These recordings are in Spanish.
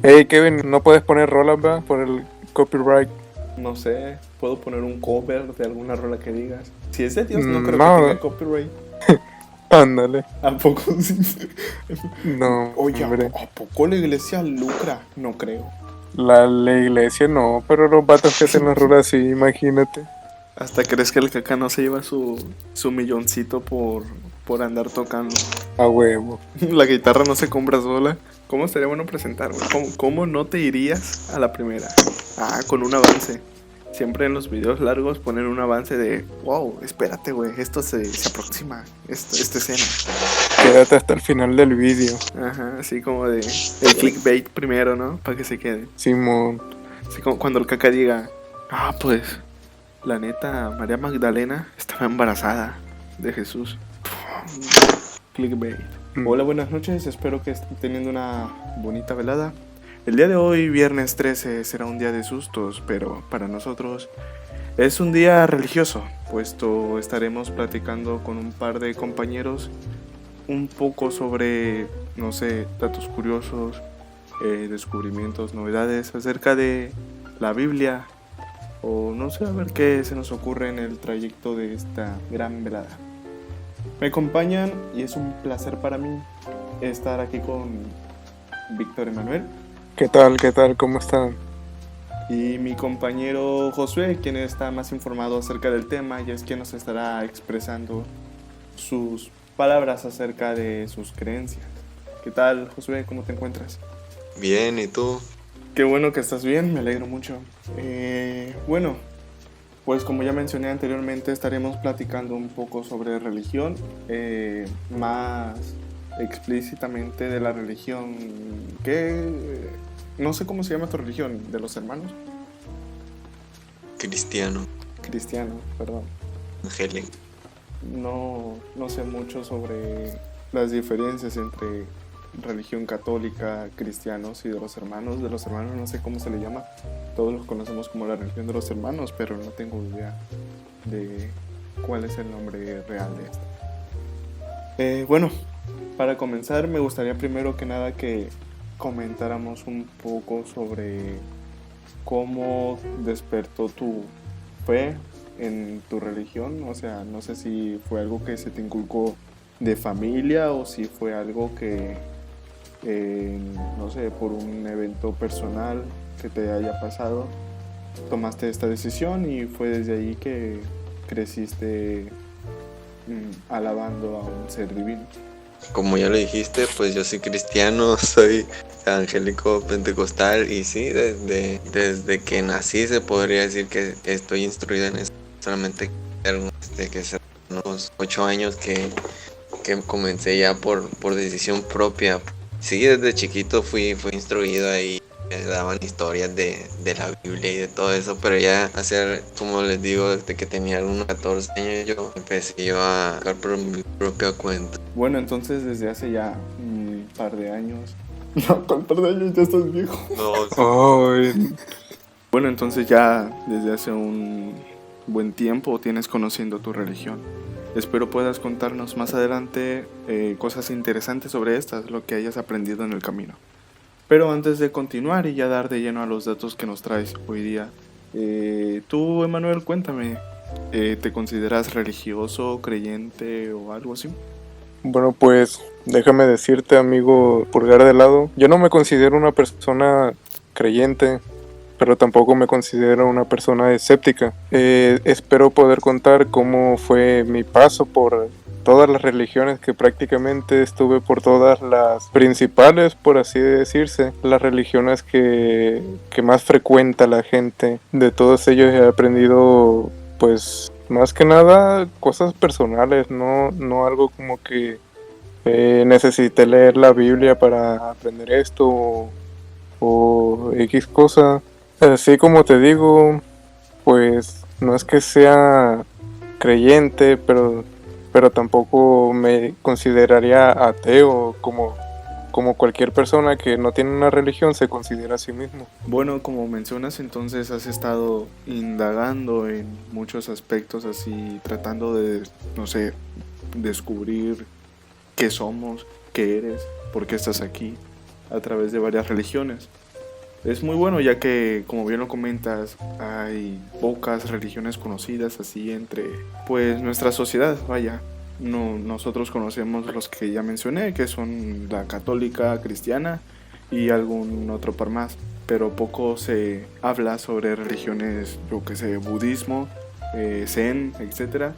Hey Kevin, no puedes poner rolas, va, por el copyright. No sé, puedo poner un cover de alguna rola que digas. Si es de Dios, no creo que No, tenga copyright. ándale. ¿A poco sí? No, Oye, hombre. ¿a poco la iglesia lucra? No creo. La iglesia no, pero los vatos que hacen las rolas sí, imagínate. ¿Hasta crees que el Kaká no se lleva su milloncito por andar tocando? A huevo. La guitarra no se compra sola. ¿Cómo estaría bueno presentar, güey? ¿Cómo no te irías a la primera? Ah, con un avance. Siempre en los videos largos ponen un avance de, wow, espérate, güey, esto se aproxima, esta escena. Quédate hasta el final del vídeo. Ajá, así como de el clickbait primero, ¿no? Para que se quede. Simón. Así como cuando el Caca diga, pues, la neta, María Magdalena estaba embarazada de Jesús. Clickbait. Hola, buenas noches, espero que estén teniendo una bonita velada. El día de hoy, viernes 13, será un día de sustos, pero para nosotros es un día religioso, puesto estaremos platicando con un par de compañeros un poco sobre, no sé, datos curiosos, descubrimientos, novedades acerca de la Biblia, o no sé, a ver qué se nos ocurre en el trayecto de esta gran velada. Me acompañan y es un placer para mí estar aquí con Víctor Emanuel ¿Qué tal? ¿Qué tal? ¿Cómo están? y mi compañero Josué, quien está más informado acerca del tema y es quien nos estará expresando sus palabras acerca de sus creencias. ¿Qué tal, Josué? ¿Cómo te encuentras? Bien, ¿y tú? Qué bueno que estás bien, me alegro mucho. Bueno, pues como ya mencioné anteriormente, estaremos platicando un poco sobre religión, más explícitamente de la religión que... No sé cómo se llama tu religión, de los hermanos Cristiano, cristianos, perdón. angélico. No sé mucho sobre las diferencias entre religión católica, cristianos y de los hermanos. De los hermanos no sé cómo se le llama. Todos los conocemos como la religión de los hermanos, pero no tengo idea de cuál es el nombre real de esto. Bueno, para comenzar me gustaría primero que nada que comentáramos un poco sobre cómo despertó tu fe en tu religión. O sea, no sé si fue algo que se te inculcó de familia o si fue algo que, no sé, por un evento personal que te haya pasado, tomaste esta decisión y fue desde ahí que creciste alabando a un ser divino. Como ya lo dijiste, pues yo soy cristiano, soy angélico pentecostal y sí, desde que nací se podría decir que estoy instruido en eso. Solamente desde que hace unos 8 años que comencé ya por decisión propia. Sí, desde chiquito fui instruido ahí. Me daban historias de la Biblia y de todo eso, pero ya hace, como les digo, desde que tenía unos 14 años yo empecé yo a buscar por mi propia cuenta. Bueno, entonces desde hace ya un par de años. No, ¿cuál par de años? Ya estás viejo. No, Ay, Bueno, entonces ya desde hace un buen tiempo tienes conociendo tu religión. Espero puedas contarnos más adelante cosas interesantes sobre estas, lo que hayas aprendido en el camino. Pero antes de continuar y ya dar de lleno a los datos que nos traes hoy día, tú, Emanuel, cuéntame, ¿te consideras religioso, creyente o algo así? bueno, pues déjame decirte, amigo Pulgar de lado, yo no me considero una persona creyente, pero tampoco me considero una persona escéptica. Espero poder contar cómo fue mi paso por todas las religiones, que prácticamente estuve por todas las principales, por así decirse, las religiones que más frecuenta la gente. De todos ellos he aprendido, pues, más que nada cosas personales, no algo como que necesité leer la Biblia para aprender esto o X cosa. Así como te digo, pues no es que sea creyente, pero tampoco me consideraría ateo como cualquier persona que no tiene una religión se considera a sí mismo. Bueno, como mencionas, entonces has estado indagando en muchos aspectos así, tratando de, no sé, descubrir qué somos, qué eres, por qué estás aquí, a través de varias religiones. Es muy bueno ya que, como bien lo comentas, hay pocas religiones conocidas así entre pues nuestra sociedad, vaya. No, nosotros conocemos los que ya mencioné, que son la católica, cristiana y algún otro par más, pero poco se habla sobre religiones, yo que sé, budismo, zen, etcétera,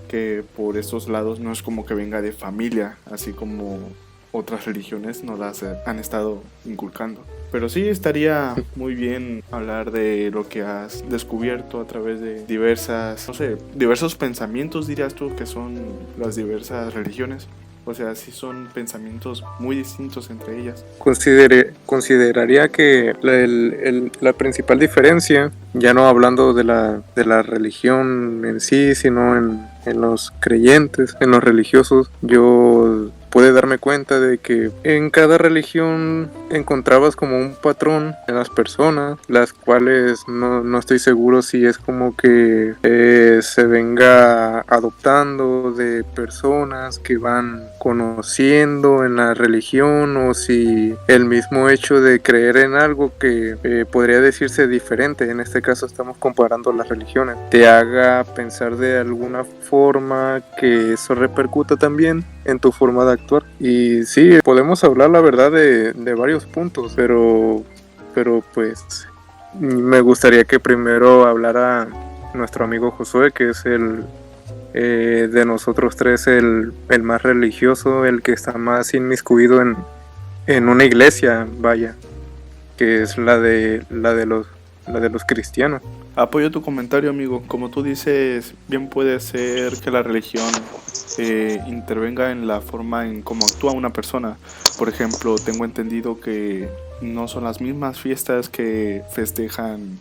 que por estos lados no es como que venga de familia, así como otras religiones nos las han estado inculcando. Pero sí estaría muy bien hablar de lo que has descubierto a través de diversas, no sé, diversos pensamientos, dirías tú, que son las diversas religiones. O sea, sí son pensamientos muy distintos entre ellas. Consideraría que la principal diferencia, ya no hablando de la religión en sí, sino en los creyentes, en los religiosos, yo pude darme cuenta de que en cada religión encontrabas como un patrón en las personas, las cuales no estoy seguro si es como que se venga adoptando de personas que van conociendo en la religión, o si el mismo hecho de creer en algo que podría decirse diferente, en este caso estamos comparando las religiones, te haga pensar de alguna forma que eso repercuta también en tu forma de actuar. Y sí, podemos hablar la verdad de varios puntos, pero pues me gustaría que primero hablara nuestro amigo Josué, que es de nosotros tres el más religioso, el que está más inmiscuido en una iglesia, vaya, que es la de los cristianos. Apoyo tu comentario, amigo. Como tú dices, bien puede ser que la religión intervenga en la forma en cómo actúa una persona. Por ejemplo, tengo entendido que no son las mismas fiestas que festejan,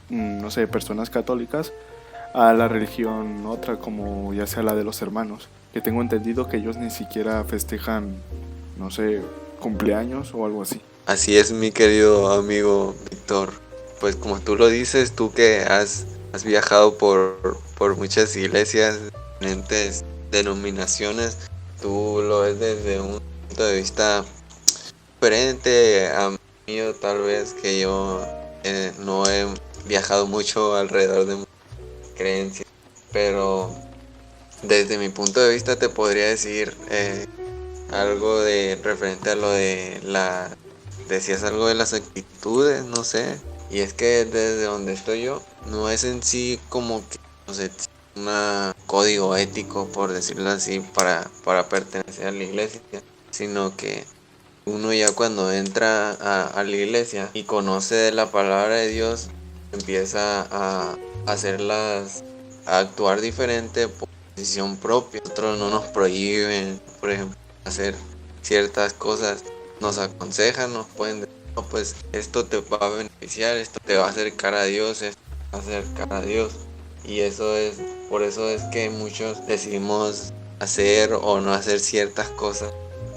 no sé, personas católicas a la religión otra, como ya sea la de los hermanos. Que tengo entendido que ellos ni siquiera festejan, no sé, cumpleaños o algo así. Así es, mi querido amigo Víctor. Pues como tú lo dices, tú que has viajado por muchas iglesias, diferentes denominaciones, tú lo ves desde un punto de vista diferente a mío, tal vez, que yo no he viajado mucho alrededor de creencias, pero desde mi punto de vista te podría decir algo de referente a lo de decías algo de las actitudes, no sé, y es que desde donde estoy yo no es en sí como que, no sé, un código ético, por decirlo así, para pertenecer a la iglesia, sino que uno ya cuando entra a la iglesia y conoce de la palabra de Dios, empieza a actuar diferente por decisión propia. Nosotros no nos prohíben, por ejemplo, hacer ciertas cosas, nos aconsejan, nos pueden decir, no, pues esto te va a beneficiar, esto te va a acercar a Dios, esto te va a acercar a Dios. Y por eso es que muchos decidimos hacer o no hacer ciertas cosas,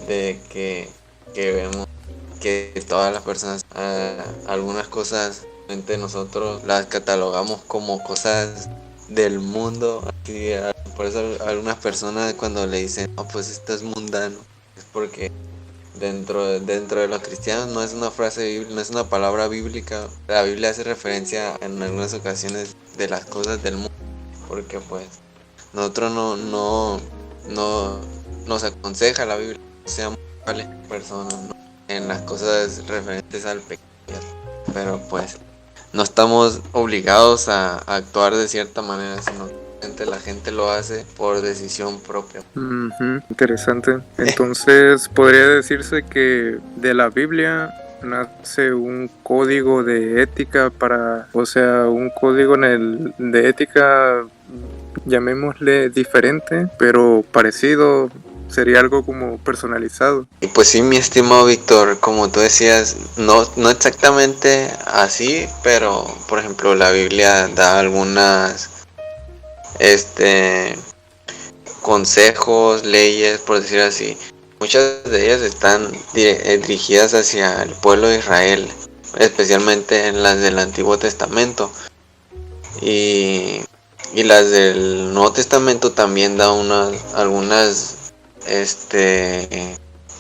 de que vemos que todas las personas, algunas cosas, nosotros las catalogamos como cosas del mundo. Así, por eso algunas personas cuando le dicen, no, pues esto es mundano, es porque dentro de los cristianos no es una frase, no es una palabra bíblica. La Biblia hace referencia en algunas ocasiones de las cosas del mundo, porque pues nosotros no nos aconseja la Biblia, seamos personas, ¿no?, en las cosas referentes al pecado, pero pues no estamos obligados a actuar de cierta manera, sino que la gente lo hace por decisión propia. Interesante. Entonces podría decirse que de la Biblia nace un código de ética un código de ética, llamémosle diferente, pero parecido. Sería algo como personalizado. Y pues sí, mi estimado Víctor, como tú decías, no exactamente así, pero por ejemplo la Biblia da algunas consejos, leyes, por decir así. Muchas de ellas están dirigidas hacia el pueblo de Israel, especialmente en las del Antiguo Testamento. Y las del Nuevo Testamento también da algunas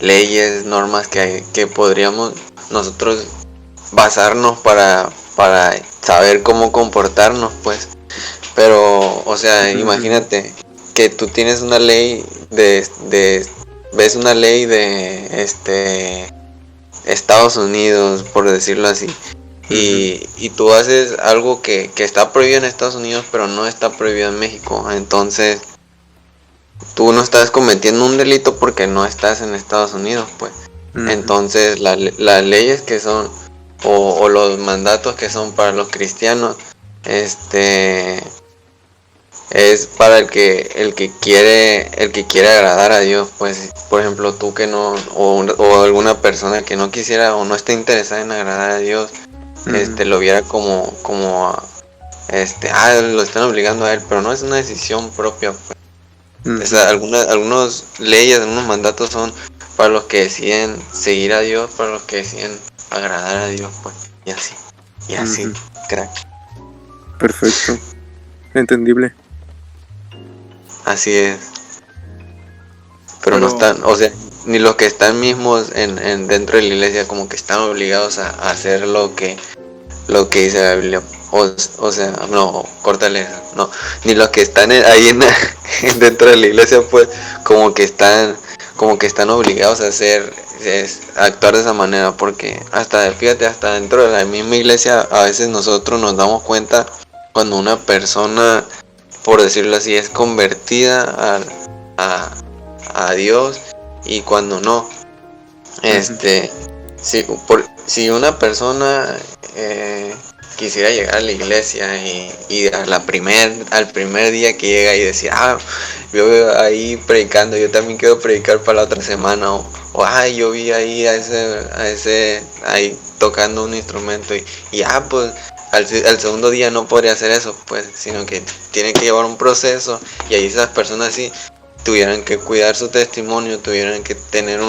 leyes, normas que podríamos nosotros basarnos para saber cómo comportarnos, pues. Pero, o sea, imagínate que tú tienes una ley ves una ley de Estados Unidos, por decirlo así, y tú haces algo que está prohibido en Estados Unidos, pero no está prohibido en México. Entonces, tú no estás cometiendo un delito porque no estás en Estados Unidos, pues. Entonces, las leyes que son, o los mandatos que son para los cristianos, es para el que quiere agradar a Dios, pues. Por ejemplo, tú que no, o alguna persona que no quisiera o no esté interesada en agradar a Dios, lo viera como lo están obligando a él, pero no es una decisión propia, pues. O sea, algunas leyes, algunos mandatos son para los que deciden seguir a Dios, para los que deciden agradar a Dios, pues. Y así, crack. Perfecto. Entendible. Así es. Pero no están, o sea, ni los que están mismos en dentro de la iglesia como que están obligados a hacer lo que dice la Biblia. O sea, no, córtale eso. No, ni los que están ahí dentro de la iglesia, pues, como que están obligados a actuar de esa manera, porque fíjate, hasta dentro de la misma iglesia a veces nosotros nos damos cuenta cuando una persona, por decirlo así, es convertida a Dios y cuando no. Si una persona quisiera llegar a la iglesia y al primer día que llega y decir, yo veo ahí predicando, yo también quiero predicar para la otra semana, o yo vi ahí a ese ahí tocando un instrumento y pues al segundo día no podría hacer eso, pues, sino que tiene que llevar un proceso, y ahí esas personas sí tuvieran que cuidar su testimonio, tuvieran que tener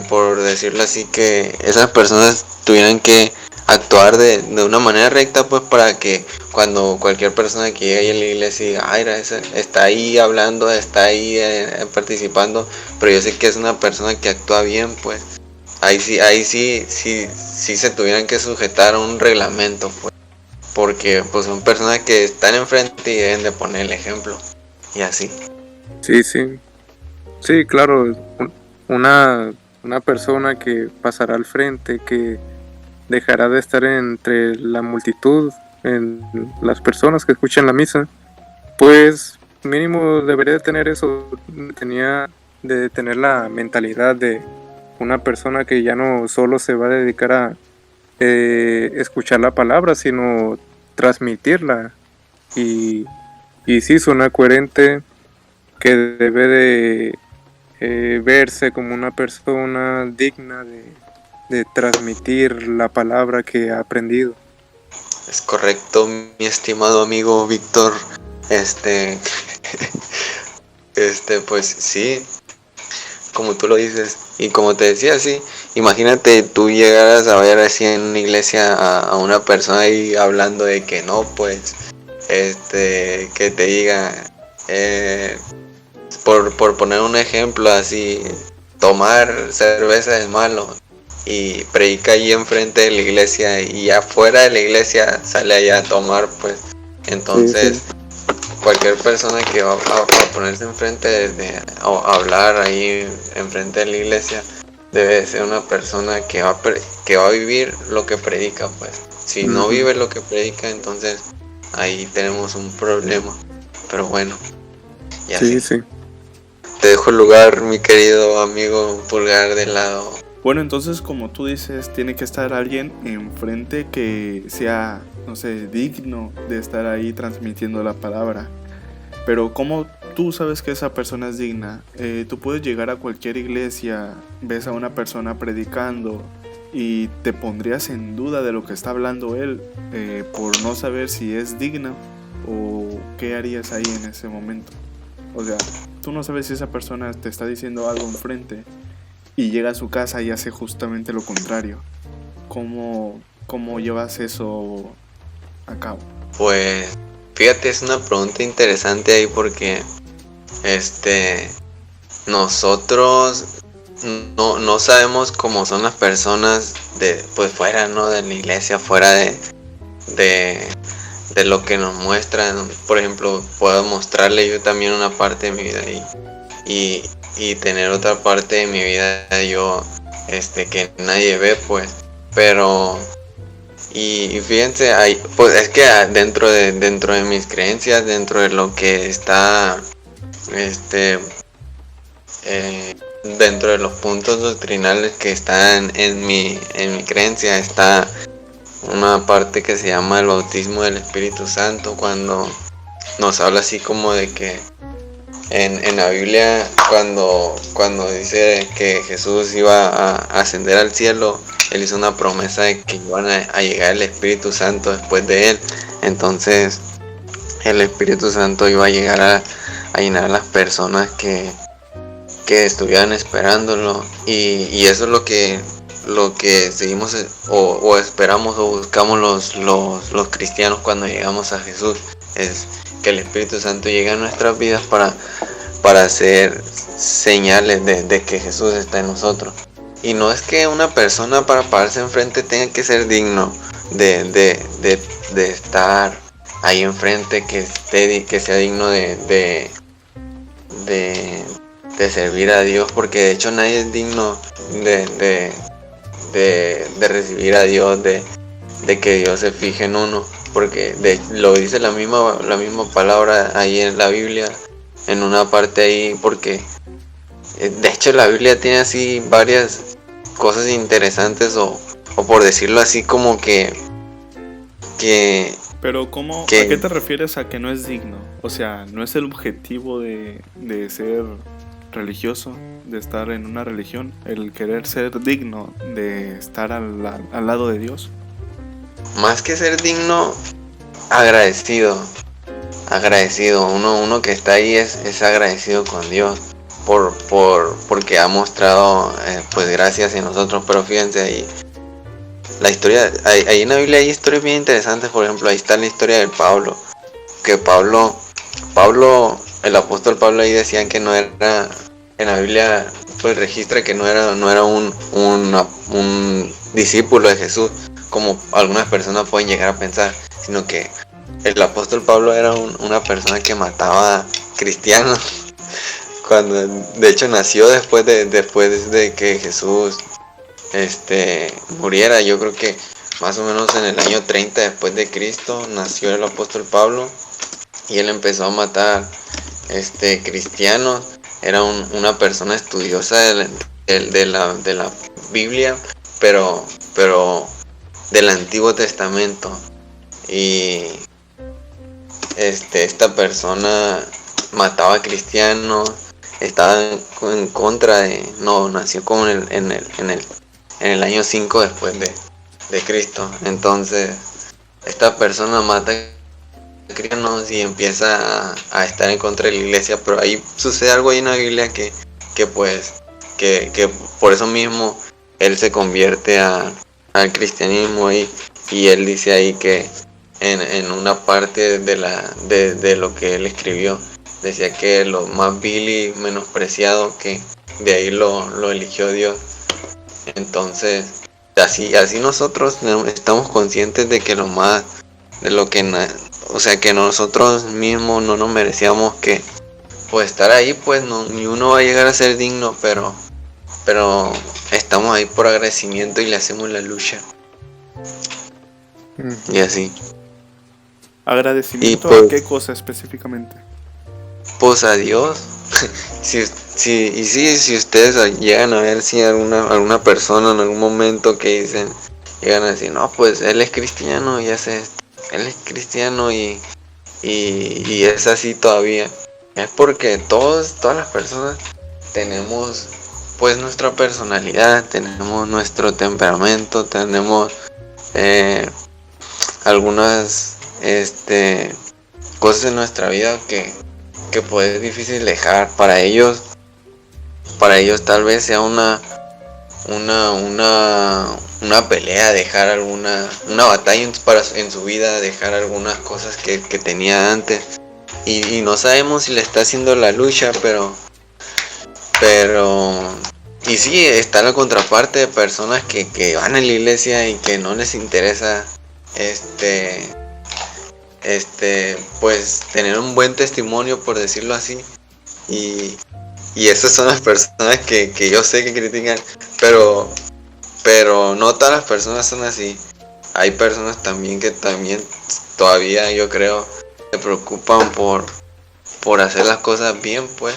por decirlo así, que esas personas tuvieran que actuar de una manera recta, pues, para que cuando cualquier persona que llegue a la iglesia diga, está ahí hablando, está ahí participando, pero yo sé que es una persona que actúa bien, pues. Ahí sí se tuvieran que sujetar a un reglamento, pues, porque pues son personas que están enfrente y deben de poner el ejemplo, y así. Sí, claro, una persona que pasará al frente, que dejará de estar entre la multitud, en las personas que escuchan la misa, pues mínimo debería de tener eso, de tener la mentalidad de una persona que ya no solo se va a dedicar a escuchar la palabra, sino transmitirla. Y sí, suena coherente que debe de verse como una persona digna de transmitir la palabra que ha aprendido. Es correcto, mi estimado amigo Víctor. Pues sí, como tú lo dices, y como te decía, sí, imagínate tú llegaras a ver así en una iglesia a una persona ahí hablando de que no, pues, que te diga, por poner un ejemplo así, tomar cerveza es malo, y predica ahí enfrente de la iglesia y afuera de la iglesia sale allá a tomar, pues. Entonces cualquier persona que va a ponerse enfrente o hablar ahí enfrente de la iglesia debe ser una persona que va a vivir lo que predica, pues. Si no vive lo que predica, entonces ahí tenemos un problema. Pero bueno, ya sí. Te dejo el lugar, mi querido amigo Pulgar de lado. Bueno, entonces, como tú dices, tiene que estar alguien enfrente que sea, no sé, digno de estar ahí transmitiendo la palabra. Pero ¿cómo tú sabes que esa persona es digna? Tú puedes llegar a cualquier iglesia, ves a una persona predicando y te pondrías en duda de lo que está hablando él por no saber si es digna, o qué harías ahí en ese momento. O sea, tú no sabes si esa persona te está diciendo algo enfrente y llega a su casa y hace justamente lo contrario. ¿Cómo llevas eso a cabo? Pues fíjate, es una pregunta interesante ahí porque nosotros no sabemos cómo son las personas de pues fuera, ¿no? De la iglesia, fuera de lo que nos muestran. Por ejemplo, puedo mostrarle yo también una parte de mi vida y tener otra parte de mi vida yo que nadie ve, pues. Pero y fíjense, pues es que dentro de mis creencias, dentro de lo que está dentro de los puntos doctrinales que están en mi creencia, está una parte que se llama el bautismo del Espíritu Santo, cuando nos habla así como de que en la Biblia, cuando dice que Jesús iba a ascender al cielo, él hizo una promesa de que iban a llegar el Espíritu Santo después de él. Entonces el Espíritu Santo iba a llegar a llenar a las personas que estuvieran esperándolo, y eso es lo que seguimos o esperamos o buscamos los cristianos cuando llegamos a Jesús, es que el Espíritu Santo llegue a nuestras vidas para hacer señales de que Jesús está en nosotros. Y no es que una persona para pararse enfrente tenga que ser digno de estar ahí enfrente, que sea digno de servir a Dios, porque de hecho nadie es digno de recibir a Dios, de que Dios se fije en uno, porque lo dice la misma palabra ahí en la Biblia, en una parte ahí, porque de hecho la Biblia tiene así varias cosas interesantes, o por decirlo así, como que Pero ¿cómo? ¿A qué te refieres a que no es digno? O sea, ¿no es el objetivo de ser religioso, de estar en una religión, el querer ser digno de estar al lado de Dios? Más que ser digno, agradecido. Uno que está ahí es agradecido con Dios porque ha mostrado pues gracias en nosotros. Pero fíjense ahí, la historia, ahí en la Biblia hay historias bien interesantes. Por ejemplo, ahí está la historia de Pablo, que Pablo, el apóstol Pablo, ahí decían que no era, en la Biblia pues registra que no era un discípulo de Jesús, como algunas personas pueden llegar a pensar, sino que el apóstol Pablo era una persona que mataba cristianos, cuando de hecho nació después de que Jesús muriera. Yo creo que más o menos en el año 30 después de Cristo nació el apóstol Pablo, y él empezó a matar cristianos. Era una persona estudiosa de la Biblia, pero del Antiguo Testamento. Y esta persona mataba cristianos, estaba en contra nació como en el año 5 después de Cristo. Entonces esta persona mata cristianos y empieza a estar en contra de la iglesia. Pero ahí sucede algo ahí en la Biblia que por eso mismo él se convierte al cristianismo, y él dice ahí que en una parte de lo que él escribió, decía que lo más vil y menospreciado, que de ahí lo eligió Dios. Entonces así nosotros estamos conscientes de que que nosotros mismos no nos merecíamos que pues estar ahí, pues ni uno va a llegar a ser digno, pero estamos ahí por agradecimiento y le hacemos la lucha. Y así. ¿Agradecimiento pues, a qué cosa específicamente? Pues a Dios. Si ustedes llegan a ver si alguna persona en algún momento que llegan a decir, no, pues él es cristiano y hace esto, él es cristiano y es así todavía, es porque todas las personas tenemos pues nuestra personalidad, tenemos nuestro temperamento, tenemos algunas cosas en nuestra vida que pues es difícil dejar. Para ellos tal vez sea una pelea dejar una batalla en su vida, dejar algunas cosas que tenía antes, y no sabemos si le está haciendo la lucha, pero y sí, está la contraparte de personas que van a la iglesia y que no les interesa pues tener un buen testimonio, por decirlo así. Y esas son las personas que yo sé que critican, pero no todas las personas son así. Hay personas también que también todavía, yo creo, se preocupan por hacer las cosas bien, pues.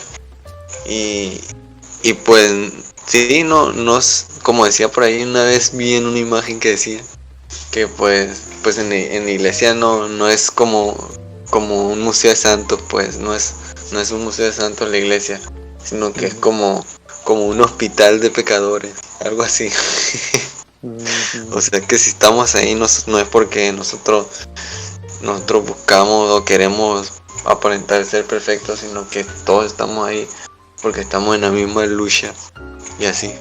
Y pues sí, no, como decía por ahí una vez, vi en una imagen que decía que pues en la iglesia no es como un museo de santos, pues no es un museo de santos la iglesia, sino que es como un hospital de pecadores, algo así. O sea que si estamos ahí no es porque nosotros buscamos o queremos aparentar ser perfectos, sino que todos estamos ahí porque estamos en la misma lucha y así.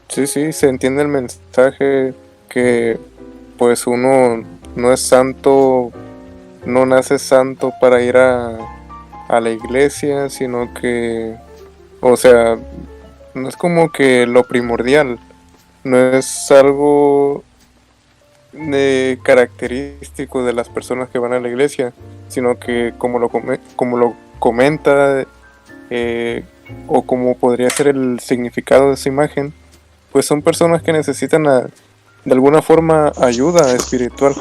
Sí, se entiende el mensaje que pues uno no es santo, no nace santo para ir a la iglesia, sino que, o sea, no es como que lo primordial, no es algo de característico de las personas que van a la iglesia, sino que como lo comenta, o como podría ser el significado de esa imagen, pues son personas que necesitan de alguna forma ayuda espiritual.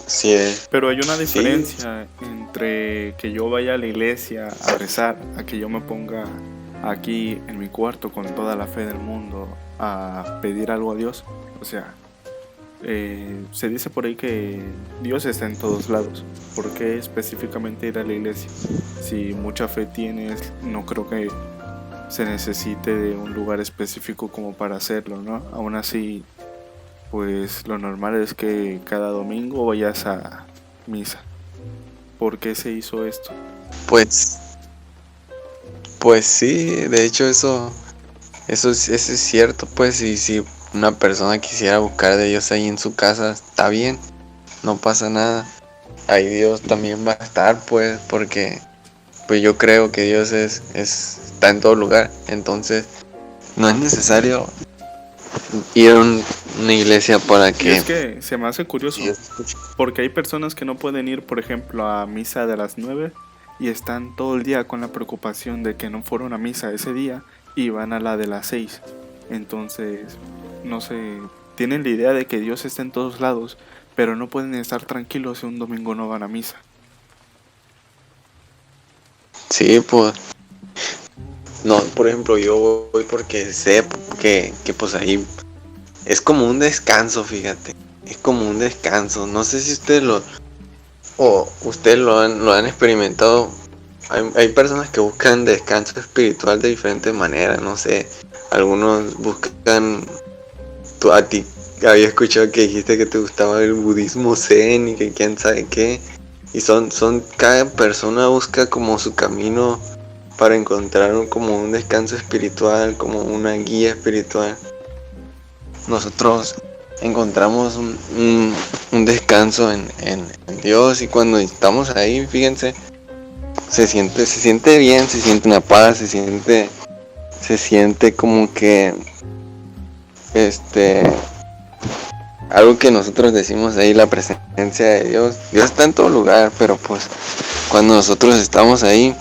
Sí, Pero hay una diferencia entre que yo vaya a la iglesia a rezar, a que yo me ponga aquí en mi cuarto con toda la fe del mundo a pedir algo a Dios. O sea, se dice por ahí que Dios está en todos lados. ¿Por qué específicamente ir a la iglesia? Si mucha fe tienes, no creo que se necesite de un lugar específico como para hacerlo, ¿no? Aún así, pues lo normal es que cada domingo vayas a misa. ¿Por qué se hizo esto? pues sí, de hecho eso es cierto, pues, y si una persona quisiera buscar de Dios ahí en su casa, está bien, no pasa nada. Ahí Dios también va a estar, pues, porque pues yo creo que Dios está en todo lugar. Entonces no es necesario ir a una iglesia para Y que es que se me hace curioso, Dios escuche. porque hay personas que no pueden ir, por ejemplo, a misa de las 9 y están todo el día con la preocupación de que no fueron a misa ese día y van a la de las 6. Entonces, no sé, tienen la idea de que Dios está en todos lados, pero no pueden estar tranquilos si un domingo no van a misa. Sí, pues no, por ejemplo, yo voy porque sé que pues ahí es como un descanso, fíjate. Es como un descanso. No sé si ustedes lo han experimentado. Hay personas que buscan descanso espiritual de diferentes maneras, no sé. Algunos buscan, a ti había escuchado que dijiste que te gustaba el budismo zen y que quién sabe qué. Y cada persona busca como su camino para encontrar como un descanso espiritual, como una guía espiritual. Nosotros encontramos un descanso en Dios, y cuando estamos ahí, fíjense, se siente bien, se siente una paz, se siente como que algo que nosotros decimos ahí, la presencia de Dios. Dios está en todo lugar, pero pues cuando nosotros estamos ahí,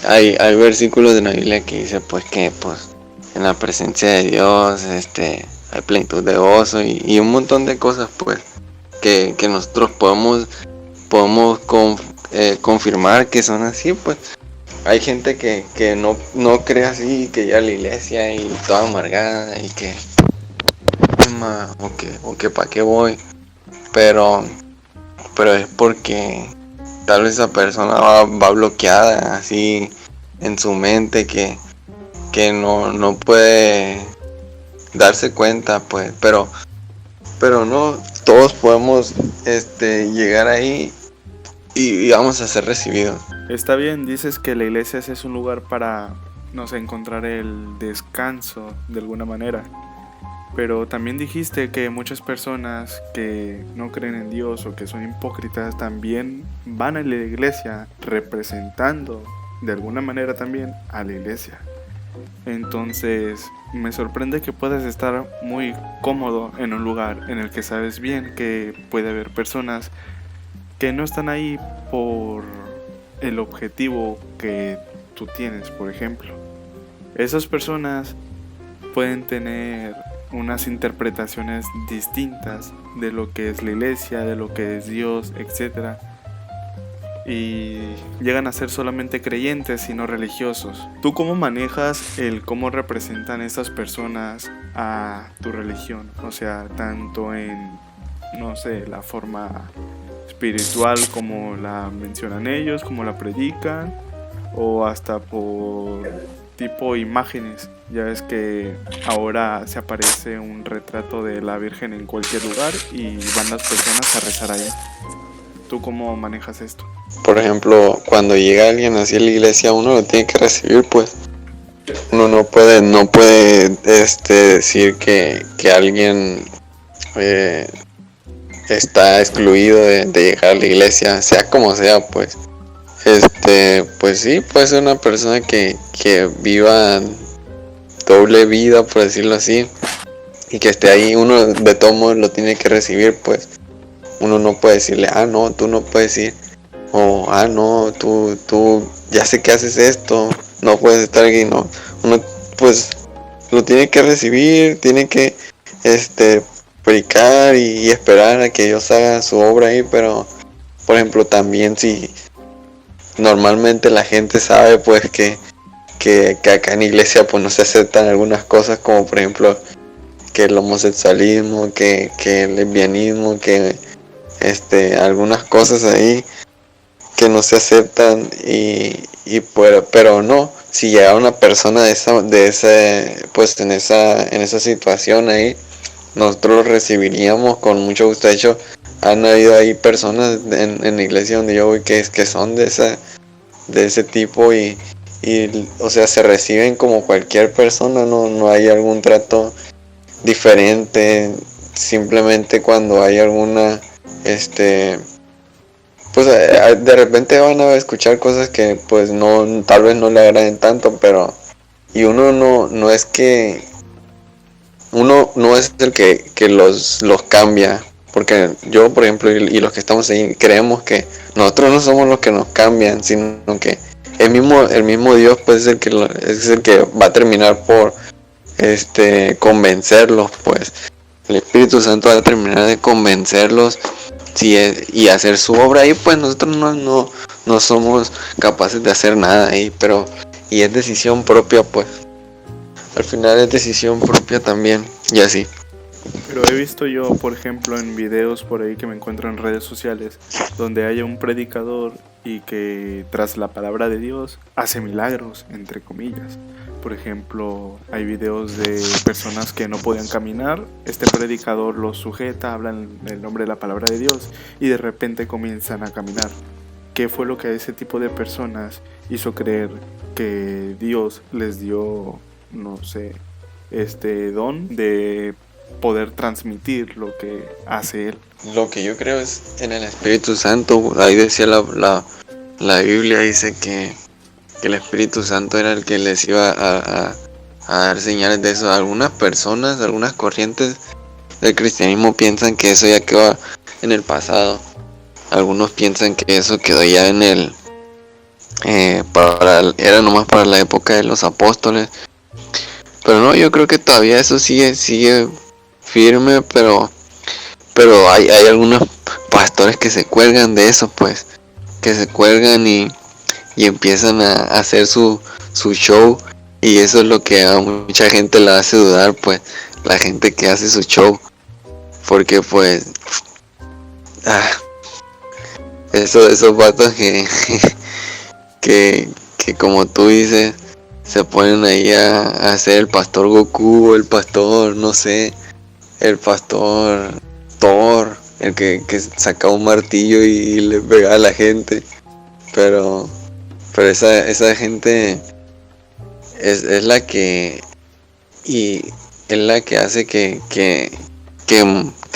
hay versículos de la Biblia que dice pues que pues en la presencia de Dios hay plenitud de gozo y un montón de cosas, pues que nosotros podemos confirmar que son así. Pues hay gente que no cree así, que ya la iglesia y toda amargada y que o que para qué voy, pero es porque tal vez esa persona va bloqueada así en su mente, que no puede darse cuenta, pues, pero no, todos podemos llegar ahí y vamos a ser recibidos. Está bien, dices que la iglesia es un lugar para, no sé, encontrar el descanso de alguna manera. Pero también dijiste que muchas personas que no creen en Dios o que son hipócritas también van a la iglesia representando de alguna manera también a la iglesia. Entonces me sorprende que puedas estar muy cómodo en un lugar en el que sabes bien que puede haber personas que no están ahí por el objetivo que tú tienes, por ejemplo. Esas personas pueden tener unas interpretaciones distintas de lo que es la iglesia, de lo que es Dios, etc. Y llegan a ser solamente creyentes y no religiosos. ¿Tú cómo manejas el cómo representan esas personas a tu religión? O sea, tanto en, no sé, la forma espiritual como la mencionan ellos, como la predican, o hasta por tipo imágenes. Ya ves que ahora se aparece un retrato de la Virgen en cualquier lugar y van las personas a rezar ahí. ¿Tú cómo manejas esto? Por ejemplo, cuando llega alguien así a la iglesia, uno lo tiene que recibir, pues. Uno no puede decir que alguien está excluido de llegar a la iglesia, sea como sea, pues. Pues sí, puede ser una persona que viva doble vida, por decirlo así, y que esté ahí, uno de todos modos lo tiene que recibir, pues. Uno no puede decirle, no, tú no puedes ir, o no, tú ya sé que haces esto, no puedes estar aquí, no. Uno pues lo tiene que recibir, tiene que predicar y esperar a que Dios haga su obra ahí, pero por ejemplo también si normalmente la gente sabe pues que acá en iglesia pues no se aceptan algunas cosas, como por ejemplo que el homosexualismo, que el lesbianismo, que algunas cosas ahí que no se aceptan pero no, si llega una persona pues en esa situación ahí, nosotros lo recibiríamos con mucho gusto. De hecho, han habido ahí personas en la iglesia donde yo voy que son de ese tipo y o sea, se reciben como cualquier persona, no hay algún trato diferente. Simplemente cuando hay alguna pues de repente van a escuchar cosas que pues no, tal vez no le agraden tanto, pero y uno no es que uno no es el que los cambia, porque yo por ejemplo y los que estamos ahí creemos que nosotros no somos los que nos cambian, sino que el mismo Dios pues es el que va a terminar por convencerlos, pues el Espíritu Santo va a terminar de convencerlos y hacer su obra ahí, pues nosotros no somos capaces de hacer nada ahí, pero y es decisión propia, pues al final es decisión propia también, y así. Pero he visto yo, por ejemplo, en videos por ahí que me encuentro en redes sociales, donde haya un predicador y que tras la palabra de Dios hace milagros, entre comillas. Por ejemplo, hay videos de personas que no podían caminar, este predicador los sujeta, hablan el nombre de la palabra de Dios y de repente comienzan a caminar. ¿Qué fue lo que a ese tipo de personas hizo creer que Dios les dio, no sé, este don de poder transmitir lo que hace él? Lo que yo creo es en el Espíritu Santo. Ahí decía la Biblia, dice que el Espíritu Santo era el que les iba a dar señales de eso. Algunas personas, algunas corrientes del cristianismo piensan que eso ya quedó en el pasado. Algunos piensan que eso quedó ya en era nomás para la época de los apóstoles. Pero no, yo creo que todavía eso sigue firme, pero hay algunos pastores que se cuelgan de eso, pues, que se cuelgan y empiezan a hacer su show, y eso es lo que a mucha gente la hace dudar, pues, la gente que hace su show, porque pues esos vatos que como tú dices se ponen ahí a hacer el pastor Goku, el pastor, no sé, el pastor Thor, el que saca un martillo y le pega a la gente, pero esa gente es la que hace que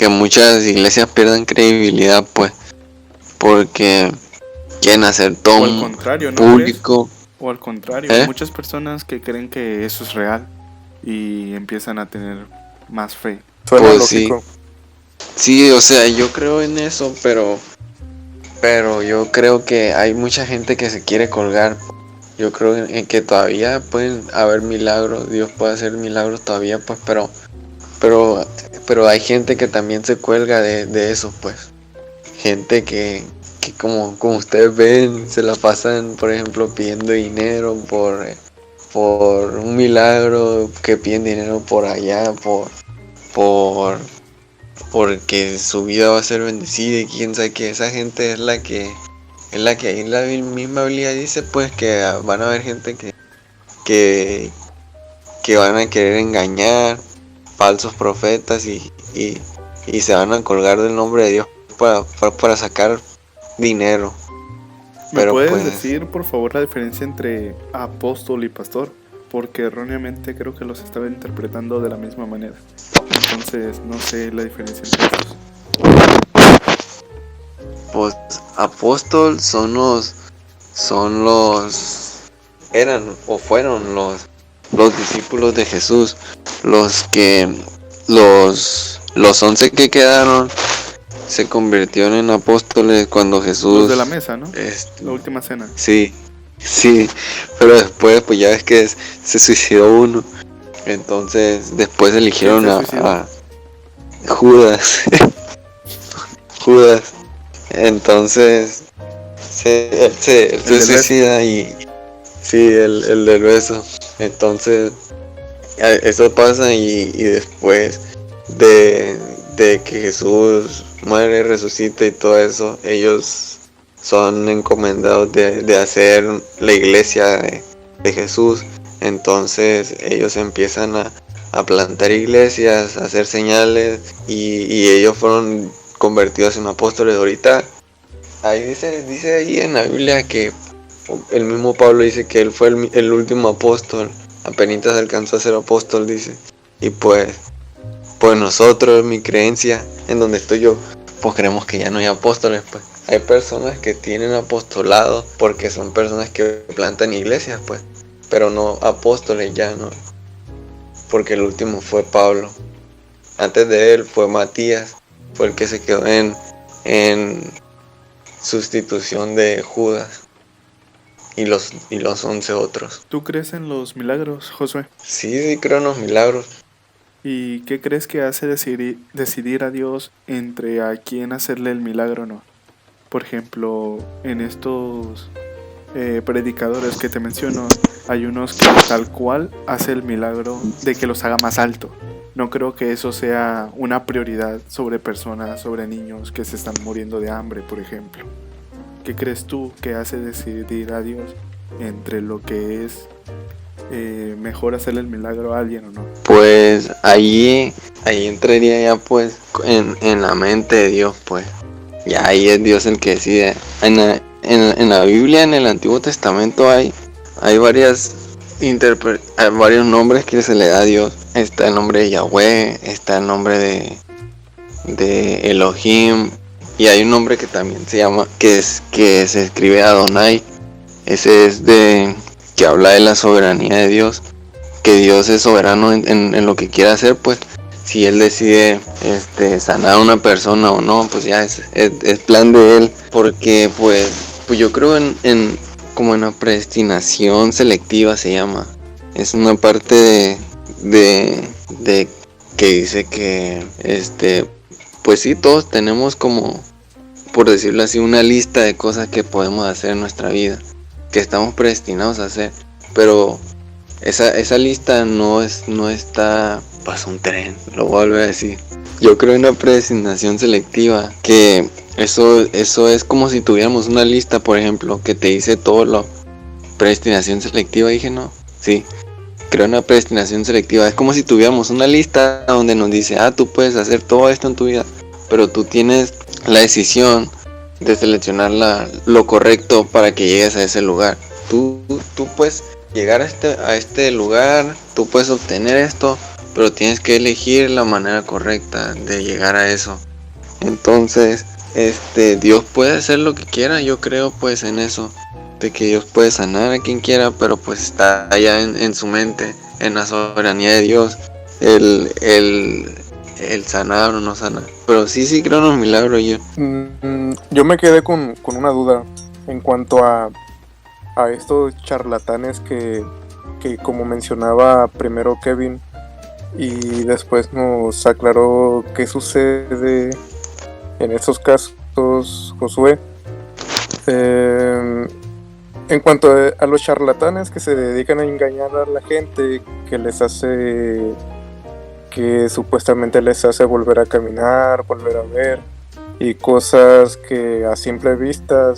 muchas iglesias pierdan credibilidad, pues, porque quieren hacer todo O al contrario, ¿no público. crees? O al contrario, ¿Eh? muchas personas que creen que eso es real y empiezan a tener más fe. Suena Pues lógico. Sí, o sea, yo creo en eso, pero yo creo que hay mucha gente que se quiere colgar. Yo creo en que todavía pueden haber milagros, Dios puede hacer milagros todavía, pues, pero hay gente que también se cuelga de eso, pues. Gente que como ustedes ven, se la pasan, por ejemplo, pidiendo dinero por un milagro, que piden dinero por allá, por porque su vida va a ser bendecida, y quién sabe que esa gente es la que ahí en la misma Biblia dice, pues, que van a haber gente que, que van a querer engañar, falsos profetas, y se van a colgar del nombre de Dios para sacar dinero. ¿Me Pero puedes pues, decir, por favor, la diferencia entre apóstol y pastor? Porque erróneamente creo que los estaba interpretando de la misma manera. Entonces, no sé la diferencia entre estos. pues apóstol eran o fueron los discípulos de Jesús, los 11 que quedaron se convirtieron en apóstoles cuando Jesús, Los de la mesa, ¿no? este, La última cena. sí, pero después pues ya ves que se suicidó uno, entonces después eligieron ¿Quién se suicidó? a Judas. Judas. Entonces él se del beso. suicida, y sí, el del beso. Entonces eso pasa, y después de que Jesús muere, resucita y todo eso, ellos son encomendados de hacer la iglesia de Jesús. Entonces ellos empiezan a plantar iglesias, a hacer señales, y ellos fueron convertidos en apóstoles. Ahorita ahí dice ahí en la Biblia que el mismo Pablo dice que él fue el último apóstol, apenas alcanzó a ser apóstol, dice. Y pues nosotros, mi creencia, en donde estoy yo, pues creemos que ya no hay apóstoles, pues. Hay personas que tienen apostolado porque son personas que plantan iglesias, pues, pero no apóstoles, ya no, porque el último fue Pablo. Antes de él fue Matías, fue el que se quedó en sustitución de Judas y los 11 otros. ¿Tú crees en los milagros, Josué? Sí, creo en los milagros. ¿Y qué crees que hace decidir a Dios entre a quién hacerle el milagro o no? Por ejemplo, en estos predicadores que te menciono, hay unos que tal cual hace el milagro de que los haga más alto. No creo que eso sea una prioridad sobre personas, sobre niños que se están muriendo de hambre, por ejemplo. ¿Qué crees tú que hace decidir a Dios entre lo que es mejor hacerle el milagro a alguien o no? Pues ahí entraría ya pues en la mente de Dios, pues. Ya ahí es Dios el que decide. En la Biblia, en el Antiguo Testamento, hay varios nombres que se le da a Dios. Está el nombre de Yahweh, está el nombre de Elohim, y hay un nombre que también se llama, que se escribe Adonai. Ese es que habla de la soberanía de Dios, que Dios es soberano en lo que quiera hacer, pues. Si él decide sanar a una persona o no, pues ya es plan de él, porque pues yo creo como en la predestinación selectiva, se llama. Es una parte de que dice que pues sí, todos tenemos, como por decirlo así, una lista de cosas que podemos hacer en nuestra vida, que estamos predestinados a hacer, pero esa lista no está. Pasa un tren, lo vuelvo a decir. Yo creo en una predestinación selectiva, que eso es como si tuviéramos una lista, por ejemplo, que te dice todo lo. Predestinación selectiva, dije, no, sí. Creo en una predestinación selectiva. Es como si tuviéramos una lista donde nos dice, tú puedes hacer todo esto en tu vida, pero tú tienes la decisión de seleccionar lo correcto para que llegues a ese lugar. Tú puedes llegar a este lugar, tú puedes obtener esto, pero tienes que elegir la manera correcta de llegar a eso. Entonces, Dios puede hacer lo que quiera, yo creo pues en eso. de que Dios puede sanar a quien quiera, pero pues está allá en su mente, en la soberanía de Dios, el sanar o no sanar. Pero sí creo en los milagros yo. Yo me quedé con una duda en cuanto a estos charlatanes que como mencionaba primero Kevin y después nos aclaró qué sucede en estos casos Josué. En cuanto a los charlatanes que se dedican a engañar a la gente, que supuestamente les hace volver a caminar, volver a ver, y cosas que a simple vista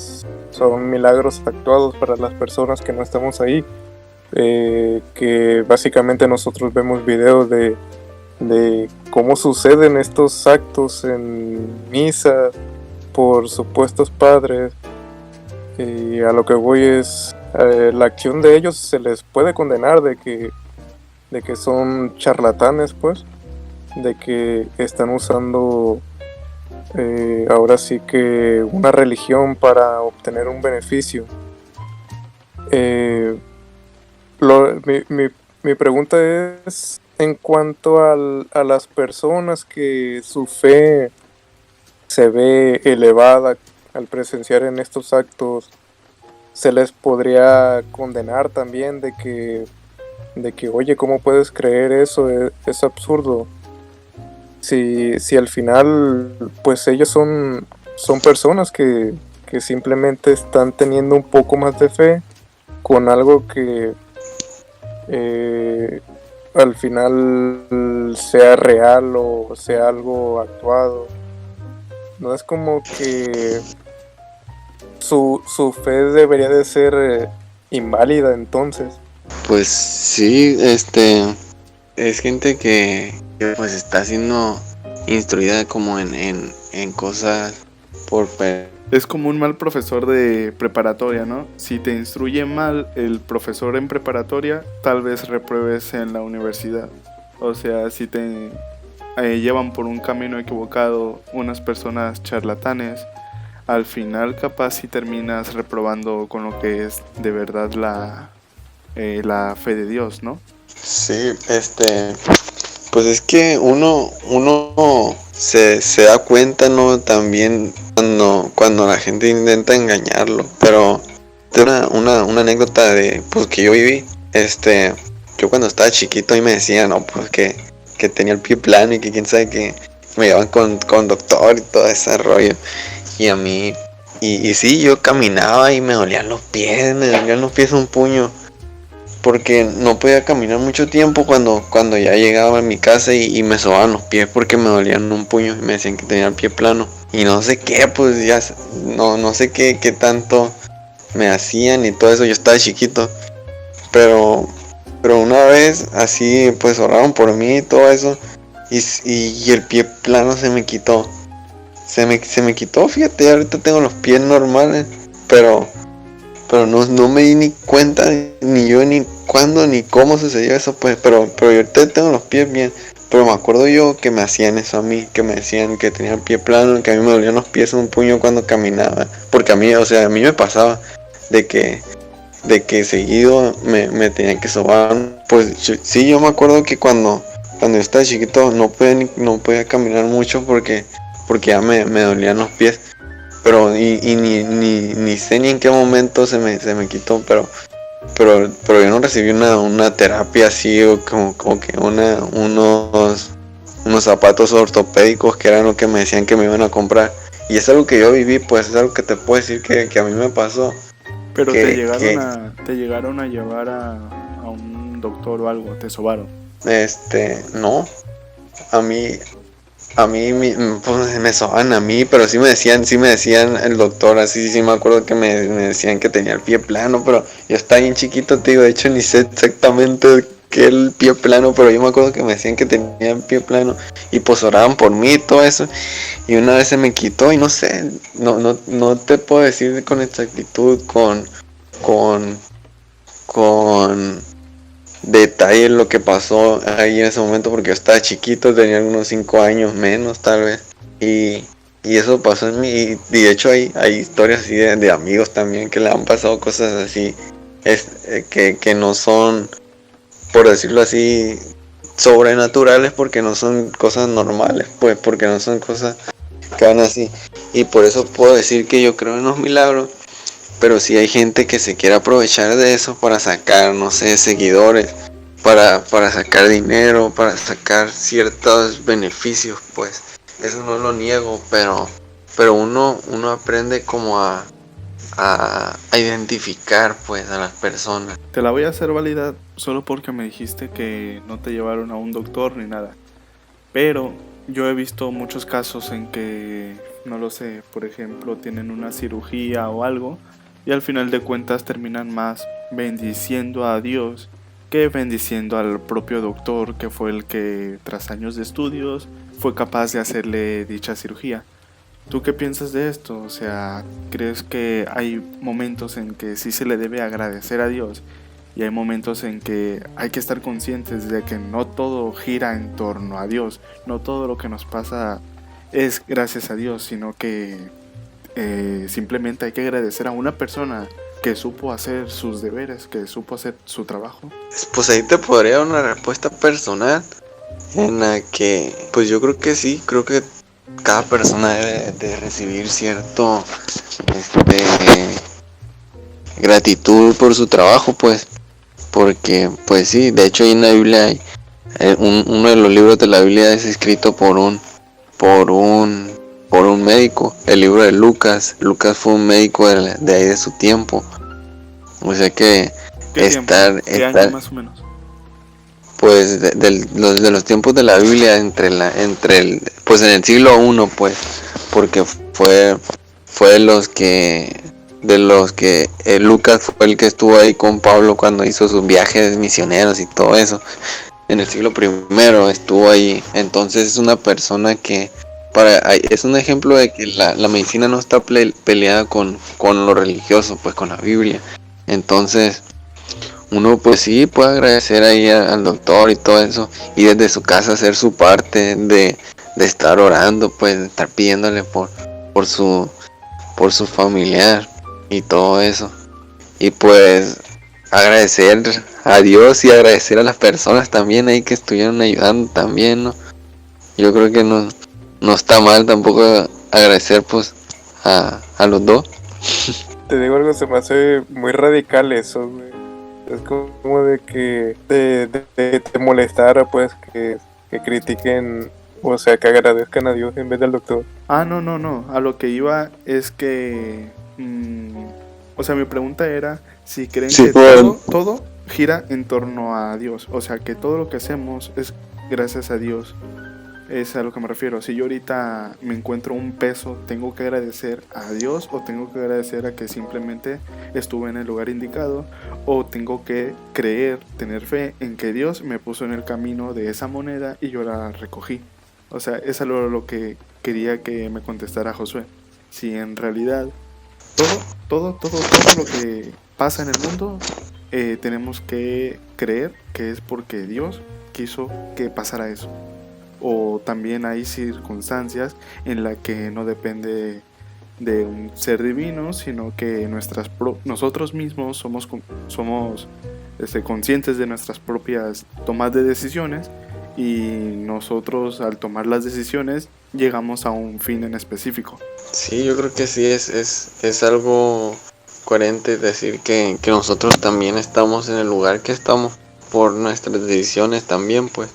son milagros actuados para las personas que no estamos ahí, que básicamente nosotros vemos videos de cómo suceden estos actos en misa por supuestos padres, y a lo que voy es la acción de ellos se les puede condenar de que son charlatanes, pues, de que están usando ahora sí que una religión para obtener un beneficio. Mi pregunta es en cuanto a las personas que su fe se ve elevada al presenciar en estos actos, se les podría condenar también de que oye, ¿cómo puedes creer eso? Es absurdo. Si al final pues ellos son personas que simplemente están teniendo un poco más de fe con algo que al final sea real o sea algo actuado. No es como que su fe debería de ser inválida entonces. Pues sí, es gente que pues está siendo instruida como en cosas por Es como un mal profesor de preparatoria, ¿no? Si te instruye mal el profesor en preparatoria, tal vez repruebes en la universidad. O sea, si te llevan por un camino equivocado unas personas charlatanes, al final capaz si terminas reprobando con lo que es de verdad la fe de Dios, ¿no? Sí, pues es que uno se da cuenta, ¿no? También cuando la gente intenta engañarlo. Pero tengo una anécdota de pues que yo viví. Yo cuando estaba chiquito y me decían, no, pues que tenía el pie plano y que quién sabe que me llevaban con doctor y todo ese rollo. Y a mí, y sí, yo caminaba y me dolían los pies un puño. Porque no podía caminar mucho tiempo cuando ya llegaba a mi casa y me sobaban los pies porque me dolían un puño y me decían que tenía el pie plano. Y no sé qué, pues ya, no sé qué tanto me hacían y todo eso, yo estaba chiquito. Pero una vez así, pues oraron por mí y todo eso y el pie plano se me quitó. Se me quitó, fíjate, ahorita tengo los pies normales, pero no me di ni cuenta, ni yo, ni cuándo, ni cómo sucedió eso, pues, pero yo ahorita tengo los pies bien, pero me acuerdo yo que me hacían eso a mí, que me decían que tenía el pie plano, que a mí me dolían los pies un puño cuando caminaba, porque a mí, o sea, a mí me pasaba de que seguido me tenían que sobar, pues, sí, yo me acuerdo que cuando yo estaba chiquito no podía caminar mucho porque ya me dolían los pies. Pero ni sé ni en qué momento se me quitó, pero yo no recibí una terapia así o como que unos zapatos ortopédicos que eran lo que me decían que me iban a comprar. Y es algo que yo viví, pues es algo que te puedo decir que a mí me pasó. Pero te llegaron a llevar a un doctor o algo, te sobaron. No, a mí pues, me soban a mí, pero sí me decían el doctor, así sí me acuerdo que me decían que tenía el pie plano, pero yo estaba bien chiquito, te digo, de hecho ni sé exactamente qué el pie plano, pero yo me acuerdo que me decían que tenía el pie plano y pues oraban por mí y todo eso, y una vez se me quitó y no sé, no te puedo decir con exactitud, con detalles lo que pasó ahí en ese momento porque yo estaba chiquito, tenía unos 5 años menos tal vez Y eso pasó en mí, y de hecho hay historias así de amigos también que le han pasado cosas así, que no son, por decirlo así, sobrenaturales, porque no son cosas normales, pues, porque no son cosas que van así. Y por eso puedo decir que yo creo en los milagros, pero sí hay gente que se quiere aprovechar de eso para sacar, no sé, seguidores, para sacar dinero, para sacar ciertos beneficios, pues. Eso no lo niego, pero uno aprende como a identificar, pues, a las personas. Te la voy a hacer válida solo porque me dijiste que no te llevaron a un doctor ni nada. Pero yo he visto muchos casos en que, no lo sé, por ejemplo, tienen una cirugía o algo y al final de cuentas terminan más bendiciendo a Dios que bendiciendo al propio doctor, que fue el que tras años de estudios fue capaz de hacerle dicha cirugía. ¿Tú qué piensas de esto? O sea, ¿crees que hay momentos en que sí se le debe agradecer a Dios y hay momentos en que hay que estar conscientes de que no todo gira en torno a Dios, no todo lo que nos pasa es gracias a Dios, sino que simplemente hay que agradecer a una persona que supo hacer sus deberes, que supo hacer su trabajo? Pues ahí te podría dar una respuesta personal en la que, pues yo creo que sí, creo que cada persona debe de recibir cierto gratitud por su trabajo, pues, porque pues sí, de hecho ahí en la Biblia hay, uno de los libros de la Biblia es escrito por un médico, el libro de Lucas fue un médico de ahí de su tiempo, o sea que ¿Qué año más o menos? pues de los tiempos de la Biblia pues en el siglo I, pues, porque fue de los que Lucas fue el que estuvo ahí con Pablo cuando hizo sus viajes misioneros y todo eso. En el siglo I estuvo ahí, entonces es una persona que es un ejemplo de que la medicina no está peleada con lo religioso, pues con la Biblia. Entonces uno pues sí puede agradecer ahí al doctor y todo eso, y desde su casa hacer su parte de estar orando, pues de estar pidiéndole por su familiar y todo eso, y pues agradecer a Dios y agradecer a las personas también ahí que estuvieron ayudando también, ¿no? Yo creo que no está mal tampoco agradecer pues a los dos. Te digo algo, se me hace muy radical eso, güey. Es como de que te molestara, pues, que critiquen, o sea, que agradezcan a Dios en vez del doctor. No. A lo que iba es que... o sea, mi pregunta era si creen Sí, que bueno. todo gira en torno a Dios. O sea, que todo lo que hacemos es gracias a Dios. Es a lo que me refiero. Si yo ahorita me encuentro un peso, ¿tengo que agradecer a Dios o tengo que agradecer a que simplemente estuve en el lugar indicado? ¿O tengo que creer, tener fe en que Dios me puso en el camino de esa moneda y yo la recogí? O sea, es lo que quería que me contestara Josué. Si en realidad todo lo que pasa en el mundo tenemos que creer que es porque Dios quiso que pasara eso. O también hay circunstancias en las que no depende de un ser divino, sino que nosotros mismos somos conscientes de nuestras propias tomas de decisiones, y nosotros al tomar las decisiones llegamos a un fin en específico. Sí, yo creo que sí es algo coherente decir que nosotros también estamos en el lugar que estamos por nuestras decisiones también, pues.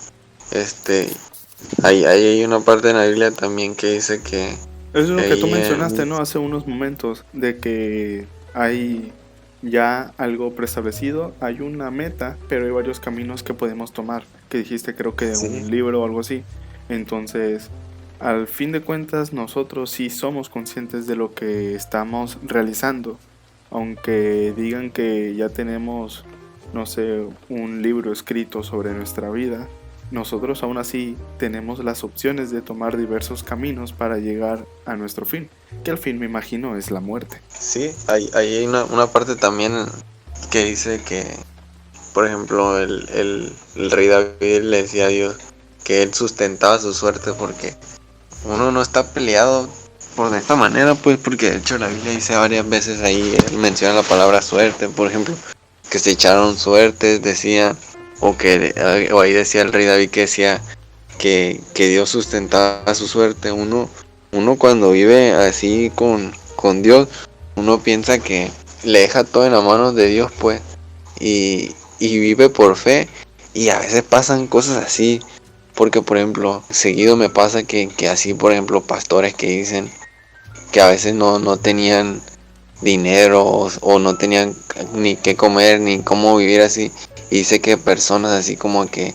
Hay una parte en la Biblia también que dice que... Eso es lo que tú mencionaste, ¿no? Hace unos momentos, de que hay ya algo preestablecido, hay una meta, pero hay varios caminos que podemos tomar, que dijiste creo que de un libro o algo así. Entonces, al fin de cuentas, nosotros sí somos conscientes de lo que estamos realizando, aunque digan que ya tenemos, no sé, un libro escrito sobre nuestra vida. Nosotros aún así tenemos las opciones de tomar diversos caminos para llegar a nuestro fin, que al fin me imagino es la muerte. Sí, hay una parte también que dice que, por ejemplo, el rey David le decía a Dios que él sustentaba su suerte porque uno no está peleado por de esta manera, pues, porque de hecho la Biblia dice varias veces ahí, menciona la palabra suerte, por ejemplo, que se echaron suertes, decía, o ahí decía el rey David que decía que Dios sustentaba su suerte. Uno cuando vive así con Dios, uno piensa que le deja todo en las manos de Dios, pues, y vive por fe, y a veces pasan cosas así, porque por ejemplo, seguido me pasa que así, por ejemplo, pastores que dicen que a veces no tenían dinero o no tenían ni qué comer ni cómo vivir así, y dice que personas así como que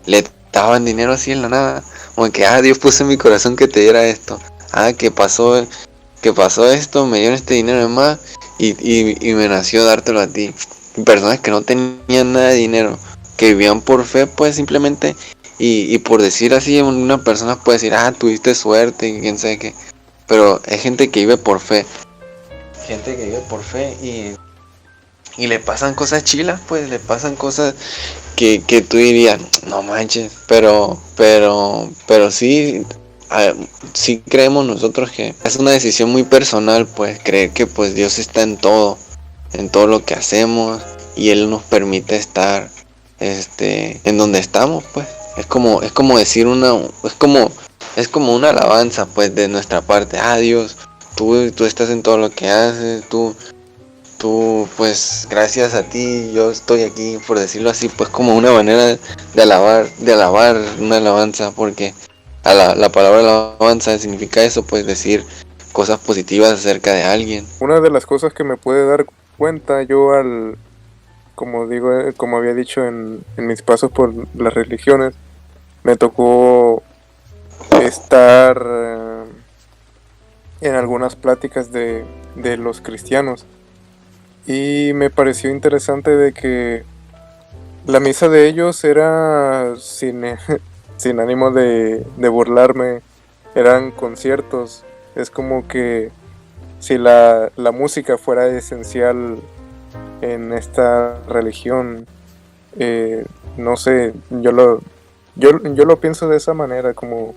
le daban dinero así en la nada, como que Dios puso en mi corazón que te diera esto, que pasó esto, me dieron este dinero de más y me nació dártelo a ti. Y personas que no tenían nada de dinero, que vivían por fe, pues simplemente, y por decir así, una persona puede decir, tuviste suerte y quién sabe qué, pero es gente que vive por fe, y le pasan cosas chilas, pues le pasan cosas que tú dirías, no manches, pero sí, sí creemos nosotros que es una decisión muy personal, pues creer que pues Dios está en todo lo que hacemos, y Él nos permite estar en donde estamos, pues es como decir es como una alabanza, pues, de nuestra parte. Dios, tú estás en todo lo que haces, tú, pues, gracias a ti, yo estoy aquí, por decirlo así, pues, como una manera de alabar una alabanza, porque la palabra alabanza significa eso, pues, decir cosas positivas acerca de alguien. Una de las cosas que me puede dar cuenta yo como había dicho en mis pasos por las religiones, me tocó estar en algunas pláticas de los cristianos, y me pareció interesante de que la misa de ellos era sin ánimo de burlarme, eran conciertos. Es como que si la música fuera esencial en esta religión, no sé, yo lo pienso de esa manera, como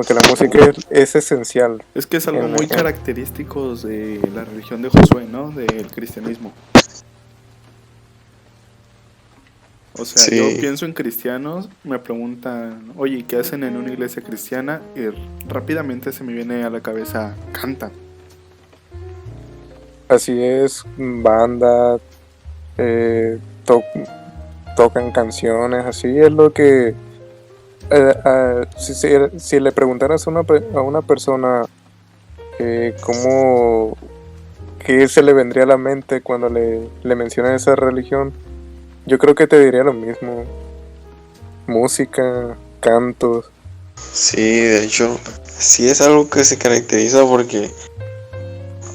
que la música es esencial. Es que es algo muy característico de la religión de Josué, ¿no? Del cristianismo. O sea, Sí. Yo pienso en cristianos, me preguntan, oye, ¿qué hacen en una iglesia cristiana? Y rápidamente se me viene a la cabeza, cantan. Así es, banda, tocan canciones, así es lo que... si le preguntaras a una persona qué se le vendría a la mente cuando le mencionan esa religión, yo creo que te diría lo mismo: música, cantos. Sí, de hecho, sí es algo que se caracteriza porque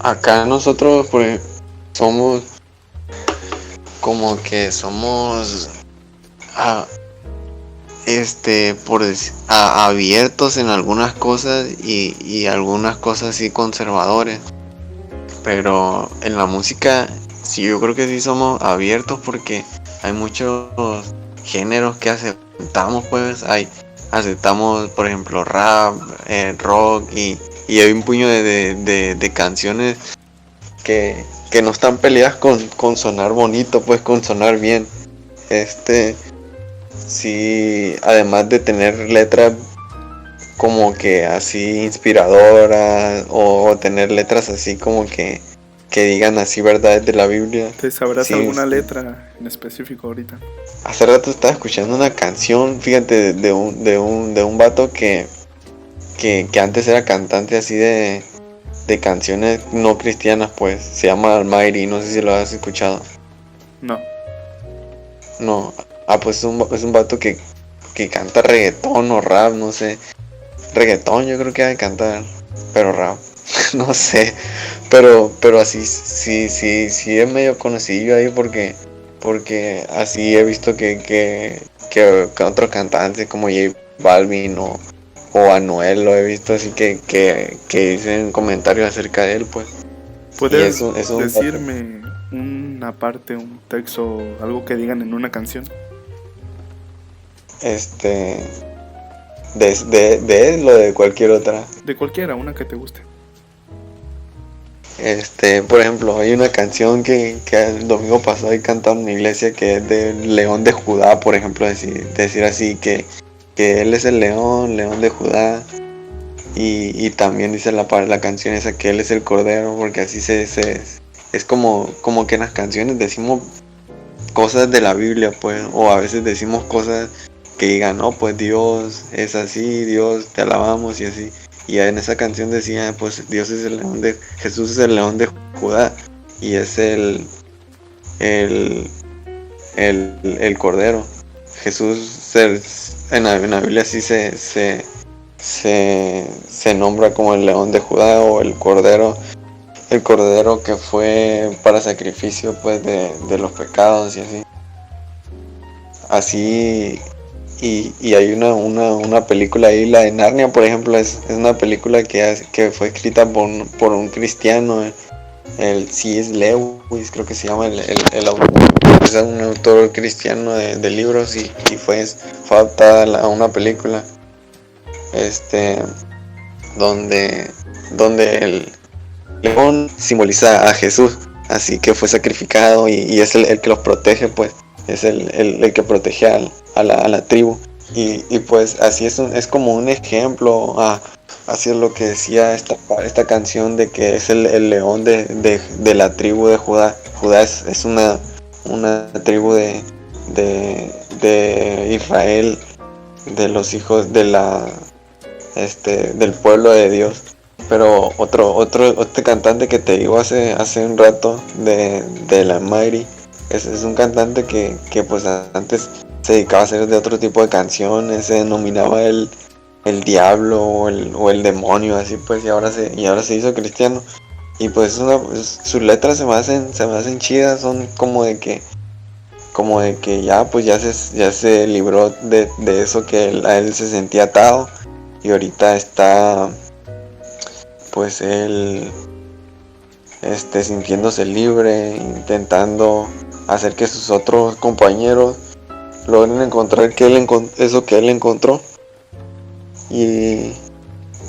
acá nosotros, pues, somos como que somos abiertos en algunas cosas y algunas cosas sí conservadores, pero en la música sí, yo creo que sí somos abiertos porque hay muchos géneros que aceptamos, pues aceptamos, por ejemplo, rap, rock, y hay un puño de canciones que no están peleadas con sonar bonito, pues con sonar bien. Sí, además de tener letras como que así inspiradoras, o tener letras así como que digan así verdades de la Biblia. ¿Te sabrás Sí, alguna letra en específico ahorita? Hace rato estaba escuchando una canción, fíjate, de un vato que antes era cantante así de canciones no cristianas, pues se llama Almighty, no sé si lo has escuchado. No. Pues es un vato que canta reggaetón o rap, no sé. Reggaetón yo creo que ha de cantar, pero rap, no sé. Pero así sí es medio conocido ahí porque así he visto que otros cantantes como J Balvin o Anuel lo he visto así que dicen comentarios acerca de él, pues. ¿Puedes eso decirme una parte, un texto, algo que digan en una canción? De él o de cualquier otra. De cualquiera, una que te guste. Por ejemplo, hay una canción que el domingo pasado he cantado en una iglesia que es del León de Judá, por ejemplo, decir así que él es el león de Judá. Y también dice la canción esa que él es el cordero, porque así es como que en las canciones decimos cosas de la Biblia, pues, o a veces decimos cosas que digan, no, pues Dios es así, Dios te alabamos y así. Y en esa canción decía, pues Jesús es el león de Judá y es el cordero. Jesús en la Biblia sí se nombra como el león de Judá o el cordero que fue para sacrificio, pues, de los pecados y así. Y hay una película ahí, la de Narnia, por ejemplo, es una película que fue escrita por un cristiano, el C.S. Lewis, creo que se llama el autor. Es un autor cristiano de libros y fue adaptada a una película donde el león simboliza a Jesús, así que fue sacrificado y es el que los protege, pues es el que protege a la tribu y pues así es como un ejemplo. Así es lo que decía esta canción de que es el león de la tribu de Judá. Judá es una tribu de Israel, de los hijos del pueblo de Dios. Pero otro cantante que te digo hace un rato de la Mighty es un cantante que pues antes se dedicaba a hacer de otro tipo de canciones, se denominaba el diablo o el demonio, así pues, y ahora se hizo cristiano. Y pues sus letras se me hacen chidas, son como de que ya pues ya se libró de eso que a él se sentía atado y ahorita está pues él sintiéndose libre, intentando hacer que sus otros compañeros logren encontrar eso que él encontró y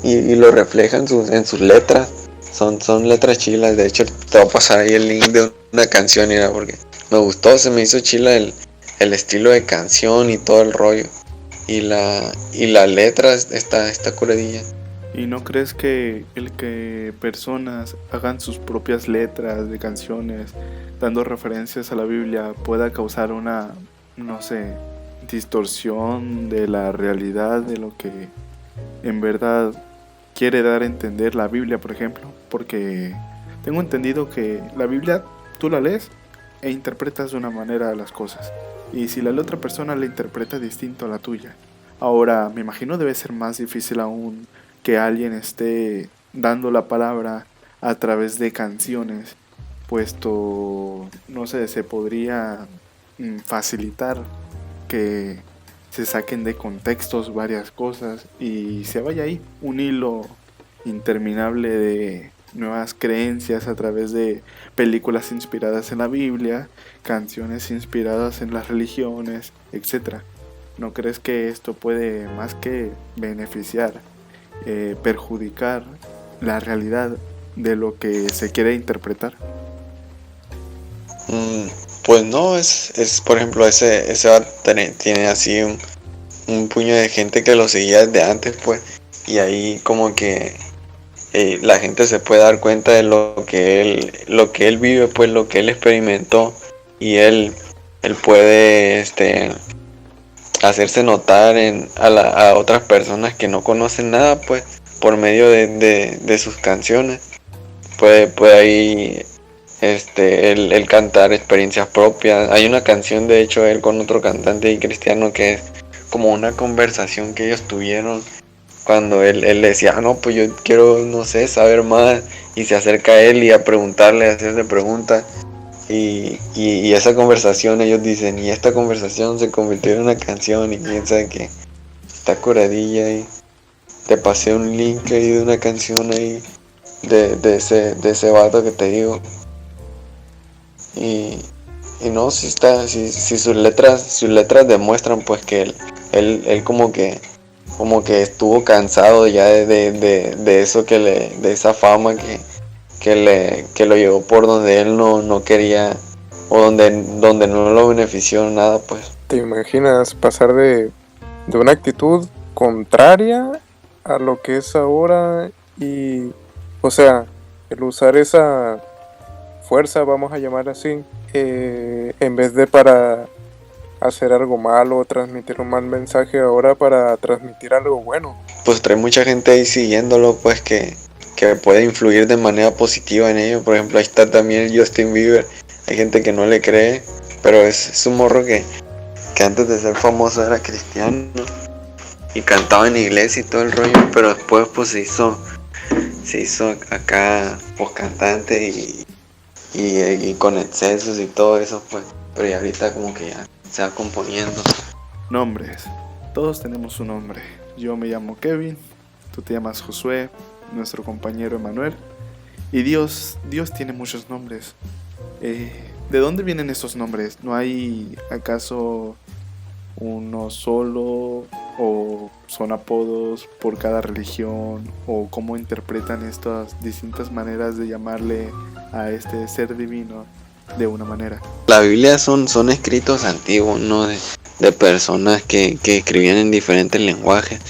lo refleja en sus letras. Son letras chilas. De hecho te voy a pasar ahí el link de una canción, mira, porque me gustó, se me hizo chila el estilo de canción y todo el rollo y la letra está curadilla. ¿Y no crees que el que personas hagan sus propias letras de canciones dando referencias a la Biblia pueda causar una, no sé, distorsión de la realidad, de lo que en verdad quiere dar a entender la Biblia, por ejemplo? Porque tengo entendido que la Biblia tú la lees e interpretas de una manera las cosas, y si la otra persona la interpreta distinto a la tuya. Ahora, me imagino debe ser más difícil aún que alguien esté dando la palabra a través de canciones, puesto, no sé, se podría facilitar que se saquen de contextos varias cosas y se vaya ahí un hilo interminable de nuevas creencias a través de películas inspiradas en la Biblia, canciones inspiradas en las religiones, etc. ¿No crees que esto puede más que beneficiar, perjudicar la realidad de lo que se quiere interpretar? Pues no, es por ejemplo ese tiene así un puño de gente que lo seguía desde antes, pues, y ahí como que la gente se puede dar cuenta de lo que él vive, pues lo que él experimentó, y él puede hacerse notar a otras personas que no conocen nada, pues por medio de sus canciones. Puede ahí el cantar experiencias propias. Hay una canción de hecho él con otro cantante y cristiano que es como una conversación que ellos tuvieron cuando él le decía, no, pues yo quiero, no sé, saber más, y se acerca a él y a preguntarle, a hacerle preguntas, y esa conversación ellos dicen, y esta conversación se convirtió en una canción, y piensan que está curadilla, y te pasé un link ahí de una canción ahí de ese vato que te digo. Y no, si sus letras demuestran pues que él como que estuvo cansado ya de eso de esa fama que lo llevó por donde él no quería, o donde no lo benefició nada, pues. ¿Te imaginas pasar de una actitud contraria a lo que es ahora y, o sea, el usar esa fuerza, vamos a llamar así, en vez de para hacer algo malo o transmitir un mal mensaje, ahora para transmitir algo bueno? Pues trae mucha gente ahí siguiéndolo, pues que puede influir de manera positiva en ello. Por ejemplo, ahí está también el Justin Bieber. Hay gente que no le cree, pero es un morro que antes de ser famoso era cristiano y cantaba en iglesia y todo el rollo, pero después pues se hizo acá pues cantante y con excesos y todo eso, pues. Pero ya ahorita como que ya se va componiendo. Nombres. Todos tenemos un nombre. Yo me llamo Kevin, tú te llamas Josué, nuestro compañero Emanuel. Y Dios tiene muchos nombres. ¿De dónde vienen estos nombres? ¿No hay acaso uno solo o son apodos por cada religión? ¿O cómo interpretan estas distintas maneras de llamarle a este ser divino de una manera? La Biblia son escritos antiguos, ¿no? De personas que escribían en diferentes lenguajes.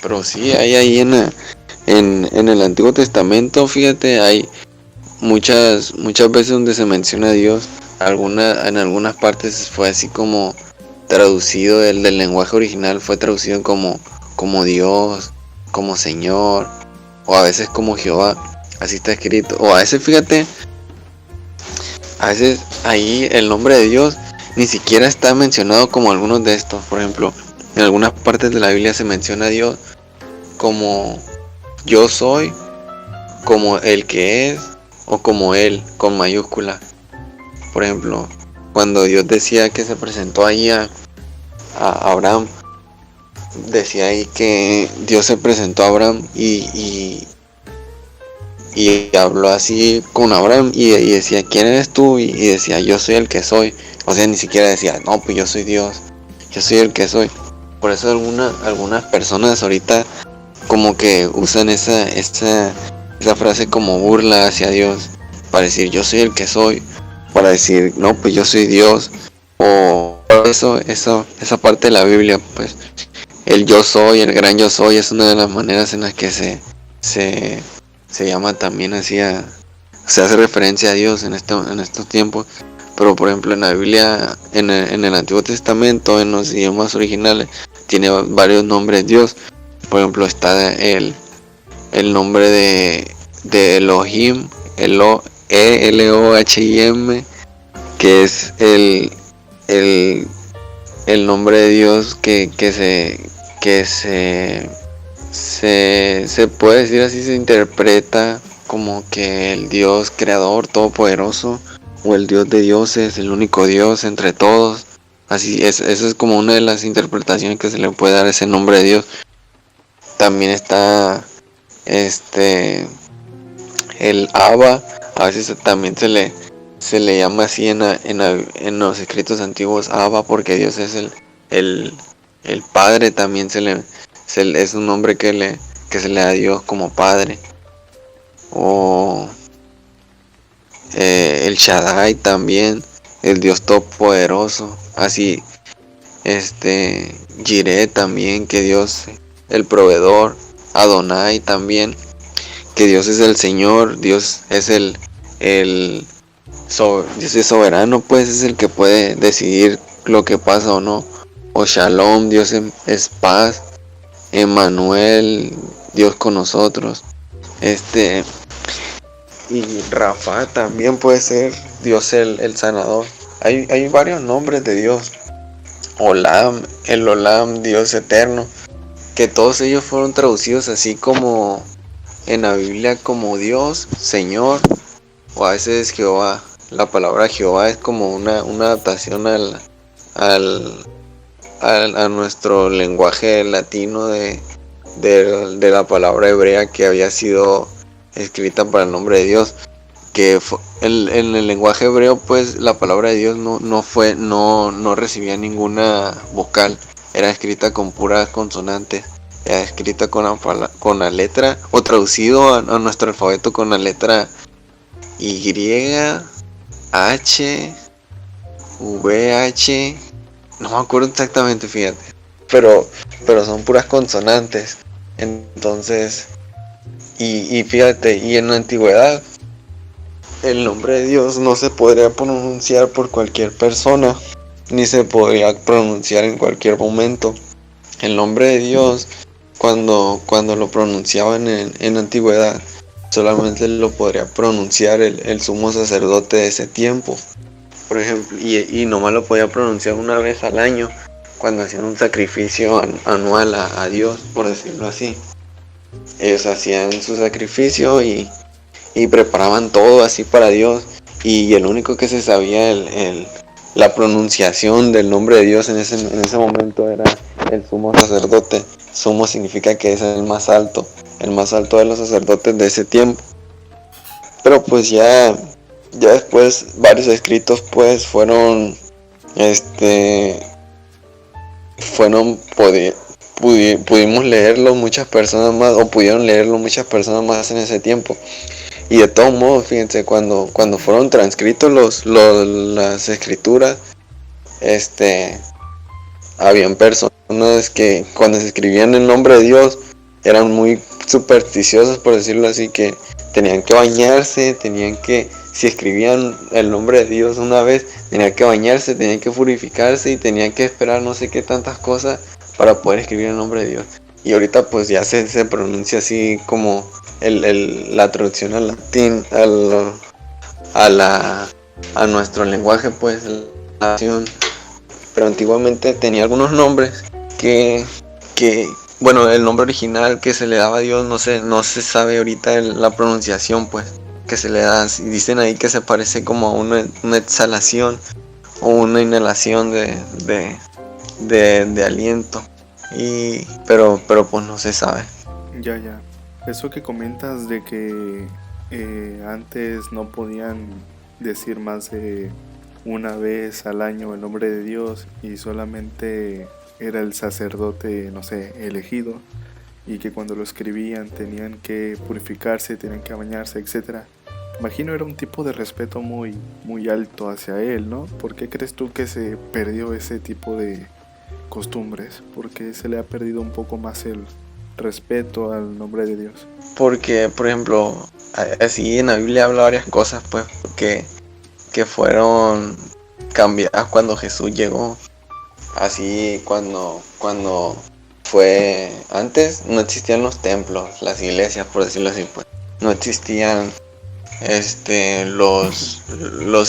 Pero sí, hay ahí en el Antiguo Testamento, fíjate, hay muchas veces donde se menciona a Dios. En algunas partes fue así como traducido del lenguaje original, fue traducido como Dios, como Señor, o a veces como Jehová, así está escrito. O a veces, fíjate, a veces ahí el nombre de Dios ni siquiera está mencionado como algunos de estos. Por ejemplo, en algunas partes de la Biblia se menciona a Dios como yo soy, como el que es, o como él, con mayúscula. Por ejemplo, cuando Dios decía que se presentó ahí a Abraham, decía ahí que Dios se presentó a Abraham y habló así con Abraham y decía, ¿quién eres tú? Y decía, yo soy el que soy. O sea, ni siquiera decía, no, pues yo soy Dios, yo soy el que soy. Por eso algunas personas ahorita como que usan esa frase como burla hacia Dios, para decir yo soy el que soy, para decir no, pues yo soy Dios, o esa parte de la Biblia, pues el yo soy, el gran yo soy, es una de las maneras en las que se llama también así, se hace referencia a Dios en estos tiempos. Pero por ejemplo en la Biblia, en el Antiguo Testamento, en los idiomas originales, tiene varios nombres Dios. Por ejemplo está el nombre de Elohim, Elohim, que es el nombre de Dios que se puede decir así, se interpreta como que el Dios creador todopoderoso, o el Dios de dioses, el único Dios entre todos. Así es, eso es como una de las interpretaciones que se le puede dar a ese nombre de Dios. También está el Abba, a veces también se le llama así en los escritos antiguos Abba, porque Dios es el Padre. También es un nombre que se le da a Dios como Padre. O el Shaddai también, el Dios todopoderoso. Así, Jireh también, que Dios, el proveedor. Adonai también, que Dios es el Señor. Dios es Dios es soberano, pues es el que puede decidir lo que pasa o no. O Shalom, Dios es paz. Emmanuel, Dios con nosotros. Y Rafa también puede ser Dios el sanador. Hay varios nombres de Dios. Olam, el Olam, Dios eterno, que todos ellos fueron traducidos así como en la Biblia como Dios, Señor, o a veces Jehová. La palabra Jehová es como una adaptación a nuestro lenguaje latino de la palabra hebrea que había sido escrita para el nombre de Dios. Que en el lenguaje hebreo, pues la palabra de Dios no recibía ninguna vocal, era escrita con puras consonantes. escrita con la letra, o traducido a nuestro alfabeto con la letra Y, H, VH, no me acuerdo exactamente, fíjate, pero son puras consonantes. Entonces, y fíjate, y en la antigüedad el nombre de Dios no se podría pronunciar por cualquier persona, ni se podría pronunciar en cualquier momento. El nombre de Dios, cuando lo pronunciaban en la antigüedad, solamente lo podría pronunciar el sumo sacerdote de ese tiempo, por ejemplo, y nomás lo podía pronunciar una vez al año, cuando hacían un sacrificio anual a Dios, por decirlo así. Ellos hacían su sacrificio y preparaban todo así para Dios, y el único que se sabía la pronunciación del nombre de Dios en ese momento era el sumo sacerdote. Sumo significa que es el más alto de los sacerdotes de ese tiempo. Pero pues ya después varios escritos pues fueron pudimos leerlo muchas personas más, o pudieron leerlo muchas personas más en ese tiempo. Y de todos modos, fíjense, cuando fueron transcritos las escrituras, habían personas que cuando se escribían el nombre de Dios eran muy supersticiosos, por decirlo así, que tenían que bañarse, si escribían el nombre de Dios una vez, tenían que bañarse, tenían que purificarse y tenían que esperar no sé qué tantas cosas para poder escribir el nombre de Dios. Y ahorita pues ya se pronuncia así como la traducción al latín, a nuestro lenguaje, pues la nación. Pero antiguamente tenía algunos nombres que bueno, el nombre original que se le daba a Dios no se sabe ahorita la pronunciación, pues, que se le da. Y dicen ahí que se parece como a una exhalación o una inhalación de aliento. Pero pues no se sabe. Ya. Eso que comentas de que antes no podían decir más de una vez al año el nombre de Dios y solamente era el sacerdote, no sé, elegido, y que cuando lo escribían tenían que purificarse, tenían que bañarse, etc. Imagino era un tipo de respeto muy, muy alto hacia él, ¿no? ¿Por qué crees tú que se perdió ese tipo de costumbres? ¿Por qué se le ha perdido un poco más el respeto al nombre de Dios? Porque, por ejemplo, así en la Biblia habla varias cosas, pues, que fueron cambiadas cuando Jesús llegó. Así cuando fue antes no existían los templos, las iglesias, por decirlo así, pues no existían los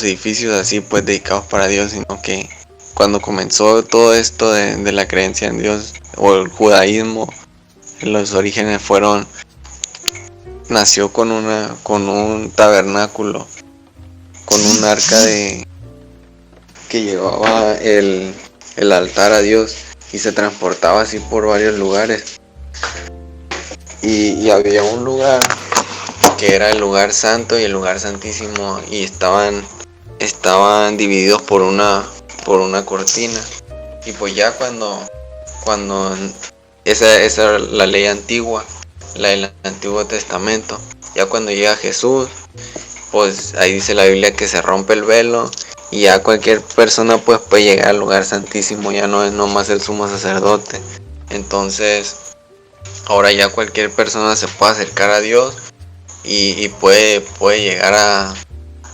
edificios así pues dedicados para Dios, sino que cuando comenzó todo esto de la creencia en Dios o el judaísmo, los orígenes nació con un tabernáculo, con un arca que llevaba el altar a Dios y se transportaba así por varios lugares, y había un lugar que era el lugar santo y el lugar santísimo, y estaban divididos por una cortina. Y pues ya cuando esa era la ley antigua, la del Antiguo Testamento, ya cuando llega Jesús, pues ahí dice la Biblia que se rompe el velo y ya cualquier persona pues puede llegar al lugar santísimo, ya no es nomás el sumo sacerdote. Entonces ahora ya cualquier persona se puede acercar a Dios y puede llegar a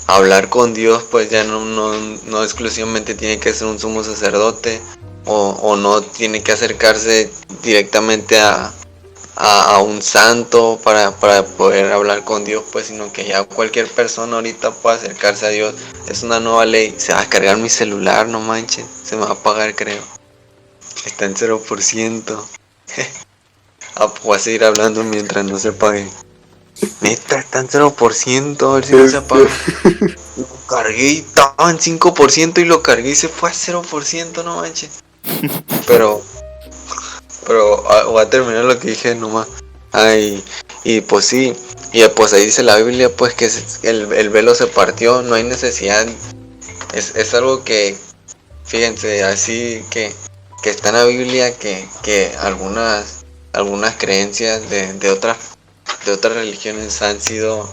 hablar con Dios, pues ya no exclusivamente tiene que ser un sumo sacerdote o no tiene que acercarse directamente a un santo para poder hablar con Dios, pues, sino que ya cualquier persona ahorita puede acercarse a Dios. Es una nueva ley. Se va a cargar mi celular, no manches, se me va a apagar, creo. Está en 0%. Voy a seguir hablando mientras no se apague. Neta, está en 0%, a ver si no se apaga. Lo cargué y estaba en 5% y lo cargué y se fue a 0%, no manches. Pero voy a terminar lo que dije nomás. Y pues sí, y pues ahí dice la Biblia pues que el velo se partió, no hay necesidad. Es algo que, fíjense, así que está en la Biblia, que algunas algunas creencias de otras religiones han sido,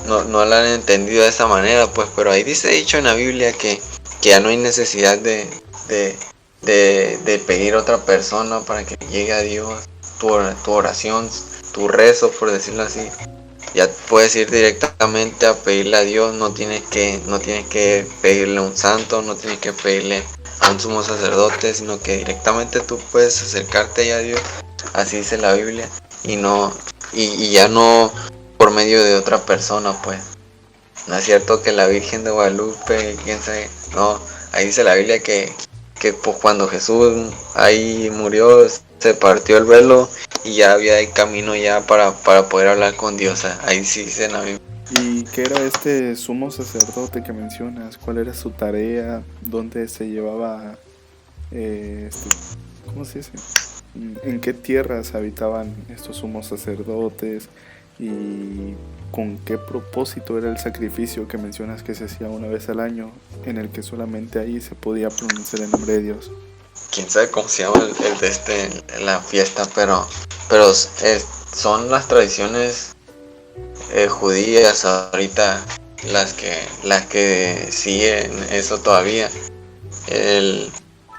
no la han entendido de esa manera, pues, pero ahí dice dicho en la Biblia que ya no hay necesidad de pedir a otra persona para que llegue a Dios tu oración, tu rezo, por decirlo así. Ya puedes ir directamente a pedirle a Dios, no tienes que pedirle a un santo, no tienes que pedirle a un sumo sacerdote, sino que directamente tú puedes acercarte ya a Dios, así dice la Biblia, y ya no por medio de otra persona, pues. No es cierto que la Virgen de Guadalupe, quién sabe, no, ahí dice la Biblia que pues cuando Jesús ahí murió, se partió el velo y ya había el camino ya para poder hablar con Dios. Ahí sí dice la Biblia. ¿Y qué era este sumo sacerdote que mencionas? ¿Cuál era su tarea? ¿Dónde se llevaba? ¿Cómo se dice? ¿En qué tierras habitaban estos sumos sacerdotes? ¿Y con qué propósito era el sacrificio que mencionas que se hacía una vez al año, en el que solamente ahí se podía pronunciar el nombre de Dios? Quién sabe cómo se llama el de la fiesta, pero son las tradiciones judías ahorita las que siguen eso todavía. El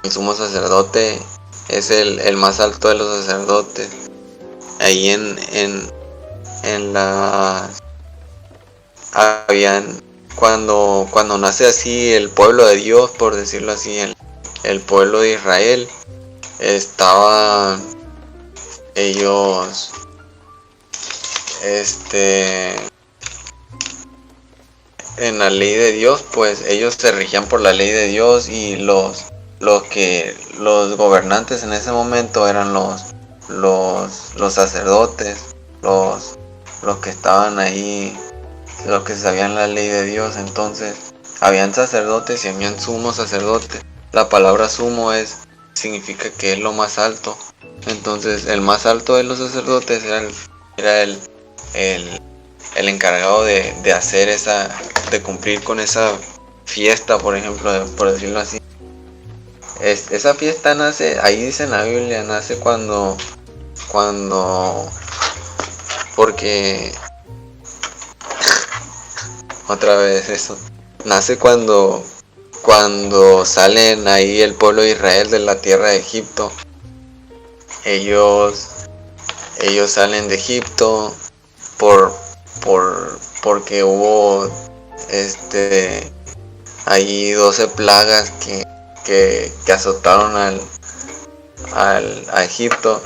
sumo sacerdote es el más alto de los sacerdotes. Ahí en la habían cuando nace así el pueblo de Dios, por decirlo así, el pueblo de Israel, estaba ellos en la ley de Dios, pues ellos se regían por la ley de Dios, y los gobernantes en ese momento eran los sacerdotes, los que estaban ahí, los que sabían la ley de Dios. Entonces habían sacerdotes y habían sumos sacerdotes. La palabra sumo significa que es lo más alto. Entonces el más alto de los sacerdotes era el encargado de hacer de cumplir con esa fiesta, por ejemplo, por decirlo así. Esa fiesta nace, ahí dice en la Biblia, nace porque otra vez eso, nace cuando salen ahí el pueblo de Israel de la tierra de Egipto. Ellos salen de Egipto porque hubo ahí 12 plagas que azotaron a Egipto,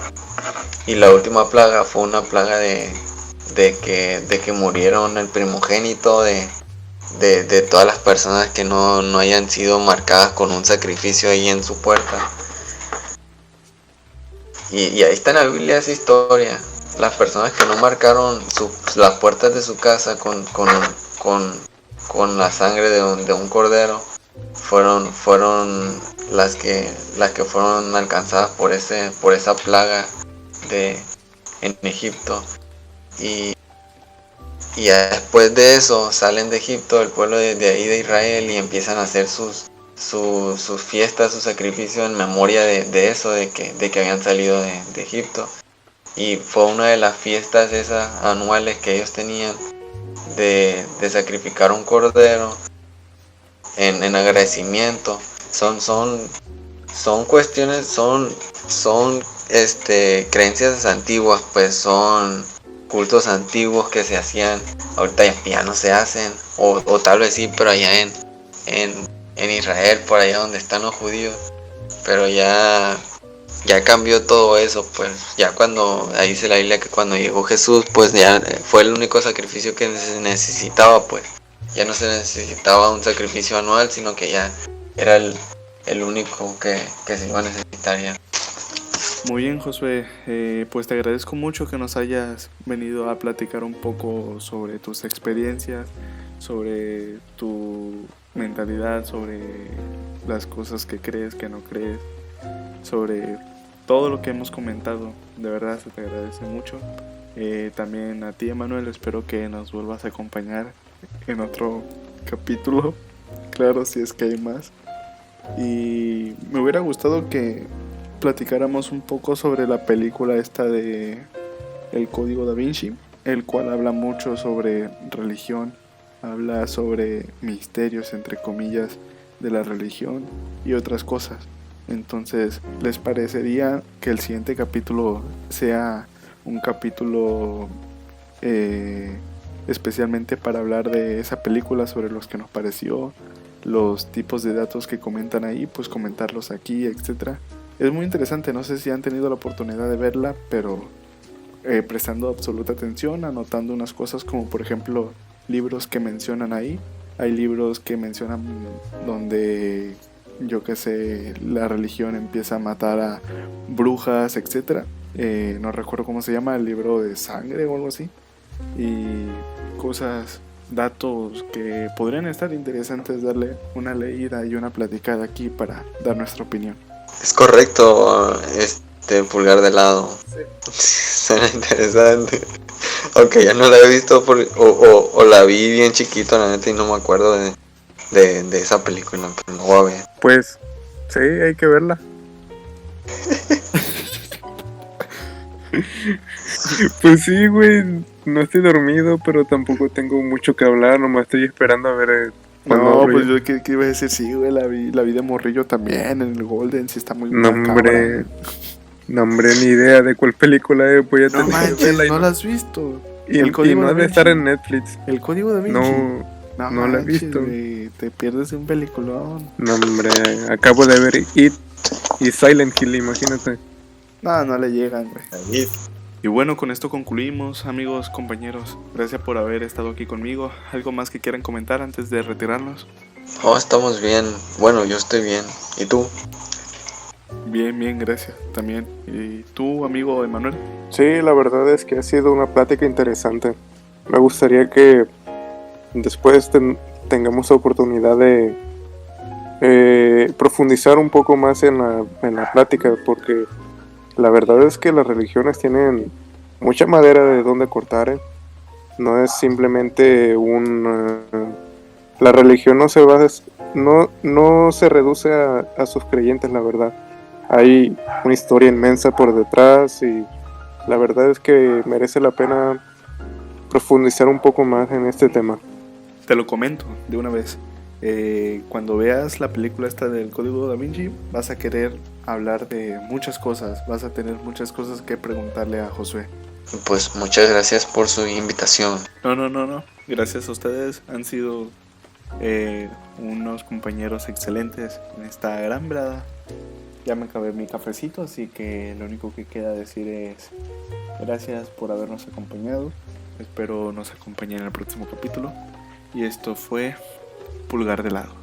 y la última plaga fue una plaga de que murieron el primogénito de todas las personas que no hayan sido marcadas con un sacrificio ahí en su puerta. Y ahí está en la Biblia esa historia. Las personas que no marcaron las puertas de su casa con la sangre de un cordero fueron las que fueron alcanzadas por esa plaga en Egipto. Y ya después de eso salen de Egipto, el pueblo de ahí de Israel, y empiezan a hacer sus fiestas, sus sacrificios en memoria de eso, de que habían salido de Egipto. Y fue una de las fiestas esas anuales que ellos tenían de sacrificar un cordero en agradecimiento. Son cuestiones, son creencias antiguas, pues son cultos antiguos que se hacían. Ahorita ya no se hacen, o tal vez sí, pero allá en Israel, por allá donde están los judíos. Pero ya cambió todo eso, pues ya ahí dice la Biblia que cuando llegó Jesús, pues ya fue el único sacrificio que se necesitaba, pues ya no se necesitaba un sacrificio anual, sino que ya era el único que se iba a necesitar ya. Muy bien, Josué, pues te agradezco mucho que nos hayas venido a platicar un poco sobre tus experiencias, sobre tu mentalidad, sobre las cosas que crees, que no crees, sobre todo lo que hemos comentado. De verdad se te agradece mucho. También a ti, Emanuel, espero que nos vuelvas a acompañar en otro capítulo, claro, si es que hay más. Y me hubiera gustado que platicáramos un poco sobre la película esta de El Código Da Vinci, el cual habla mucho sobre religión, habla sobre misterios, entre comillas, de la religión y otras cosas. Entonces, ¿les parecería que el siguiente capítulo sea un capítulo especialmente para hablar de esa película, sobre los que nos pareció, los tipos de datos que comentan ahí, pues comentarlos aquí, etcétera? Es muy interesante, no sé si han tenido la oportunidad de verla, pero prestando absoluta atención, anotando unas cosas como por ejemplo libros que mencionan ahí. Hay libros que mencionan donde, yo qué sé, la religión empieza a matar a brujas, etcétera. No recuerdo cómo se llama, el libro de sangre o algo así. Y cosas, datos que podrían estar interesantes darle una leída y una platicada aquí para dar nuestra opinión. Es correcto, Pulgar de Lado. Suena interesante. Aunque ya no la he visto o la vi bien chiquito, la neta, y no me acuerdo de esa película, pero no voy a ver. Pues sí, hay que verla. Pues sí, güey, no estoy dormido, pero tampoco tengo mucho que hablar, nomás estoy esperando a ver cuándo No, abro pues yo. yo que iba a decir, sí, güey, la vi de morrillo también en el Golden, sí está muy No, macabra. hombre, ni idea de cuál película es, voy a No tener que manches, verla no la has visto. y El Código no Da ha de estar Vinci. en Netflix. El Código Da Vinci. No la he manches, visto. güey, te pierdes de un peliculón. No, hombre, acabo de ver It y Silent Hill, imagínate. No le llegan, güey. Y bueno, con esto concluimos, amigos, compañeros. Gracias por haber estado aquí conmigo. ¿Algo más que quieran comentar antes de retirarnos? Oh, estamos bien. Bueno, yo estoy bien. ¿Y tú? Bien, gracias. También. ¿Y tú, amigo Emanuel? Sí, la verdad es que ha sido una plática interesante. Me gustaría que después tengamos oportunidad de profundizar un poco más en la plática, porque la verdad es que las religiones tienen mucha madera de donde cortar, ¿eh? No es simplemente la religión no se reduce a sus creyentes, la verdad. Hay una historia inmensa por detrás y la verdad es que merece la pena profundizar un poco más en este tema. Te lo comento de una vez. Cuando veas la película esta del Código Da Vinci, vas a querer hablar de muchas cosas. Vas a tener muchas cosas que preguntarle a Josué. Pues muchas gracias por su invitación. No. Gracias a ustedes. Han sido unos compañeros excelentes en esta gran brada. Ya me acabé mi cafecito, así que lo único que queda decir es gracias por habernos acompañado. Espero nos acompañen en el próximo capítulo. Y esto fue Pulgar de Lado.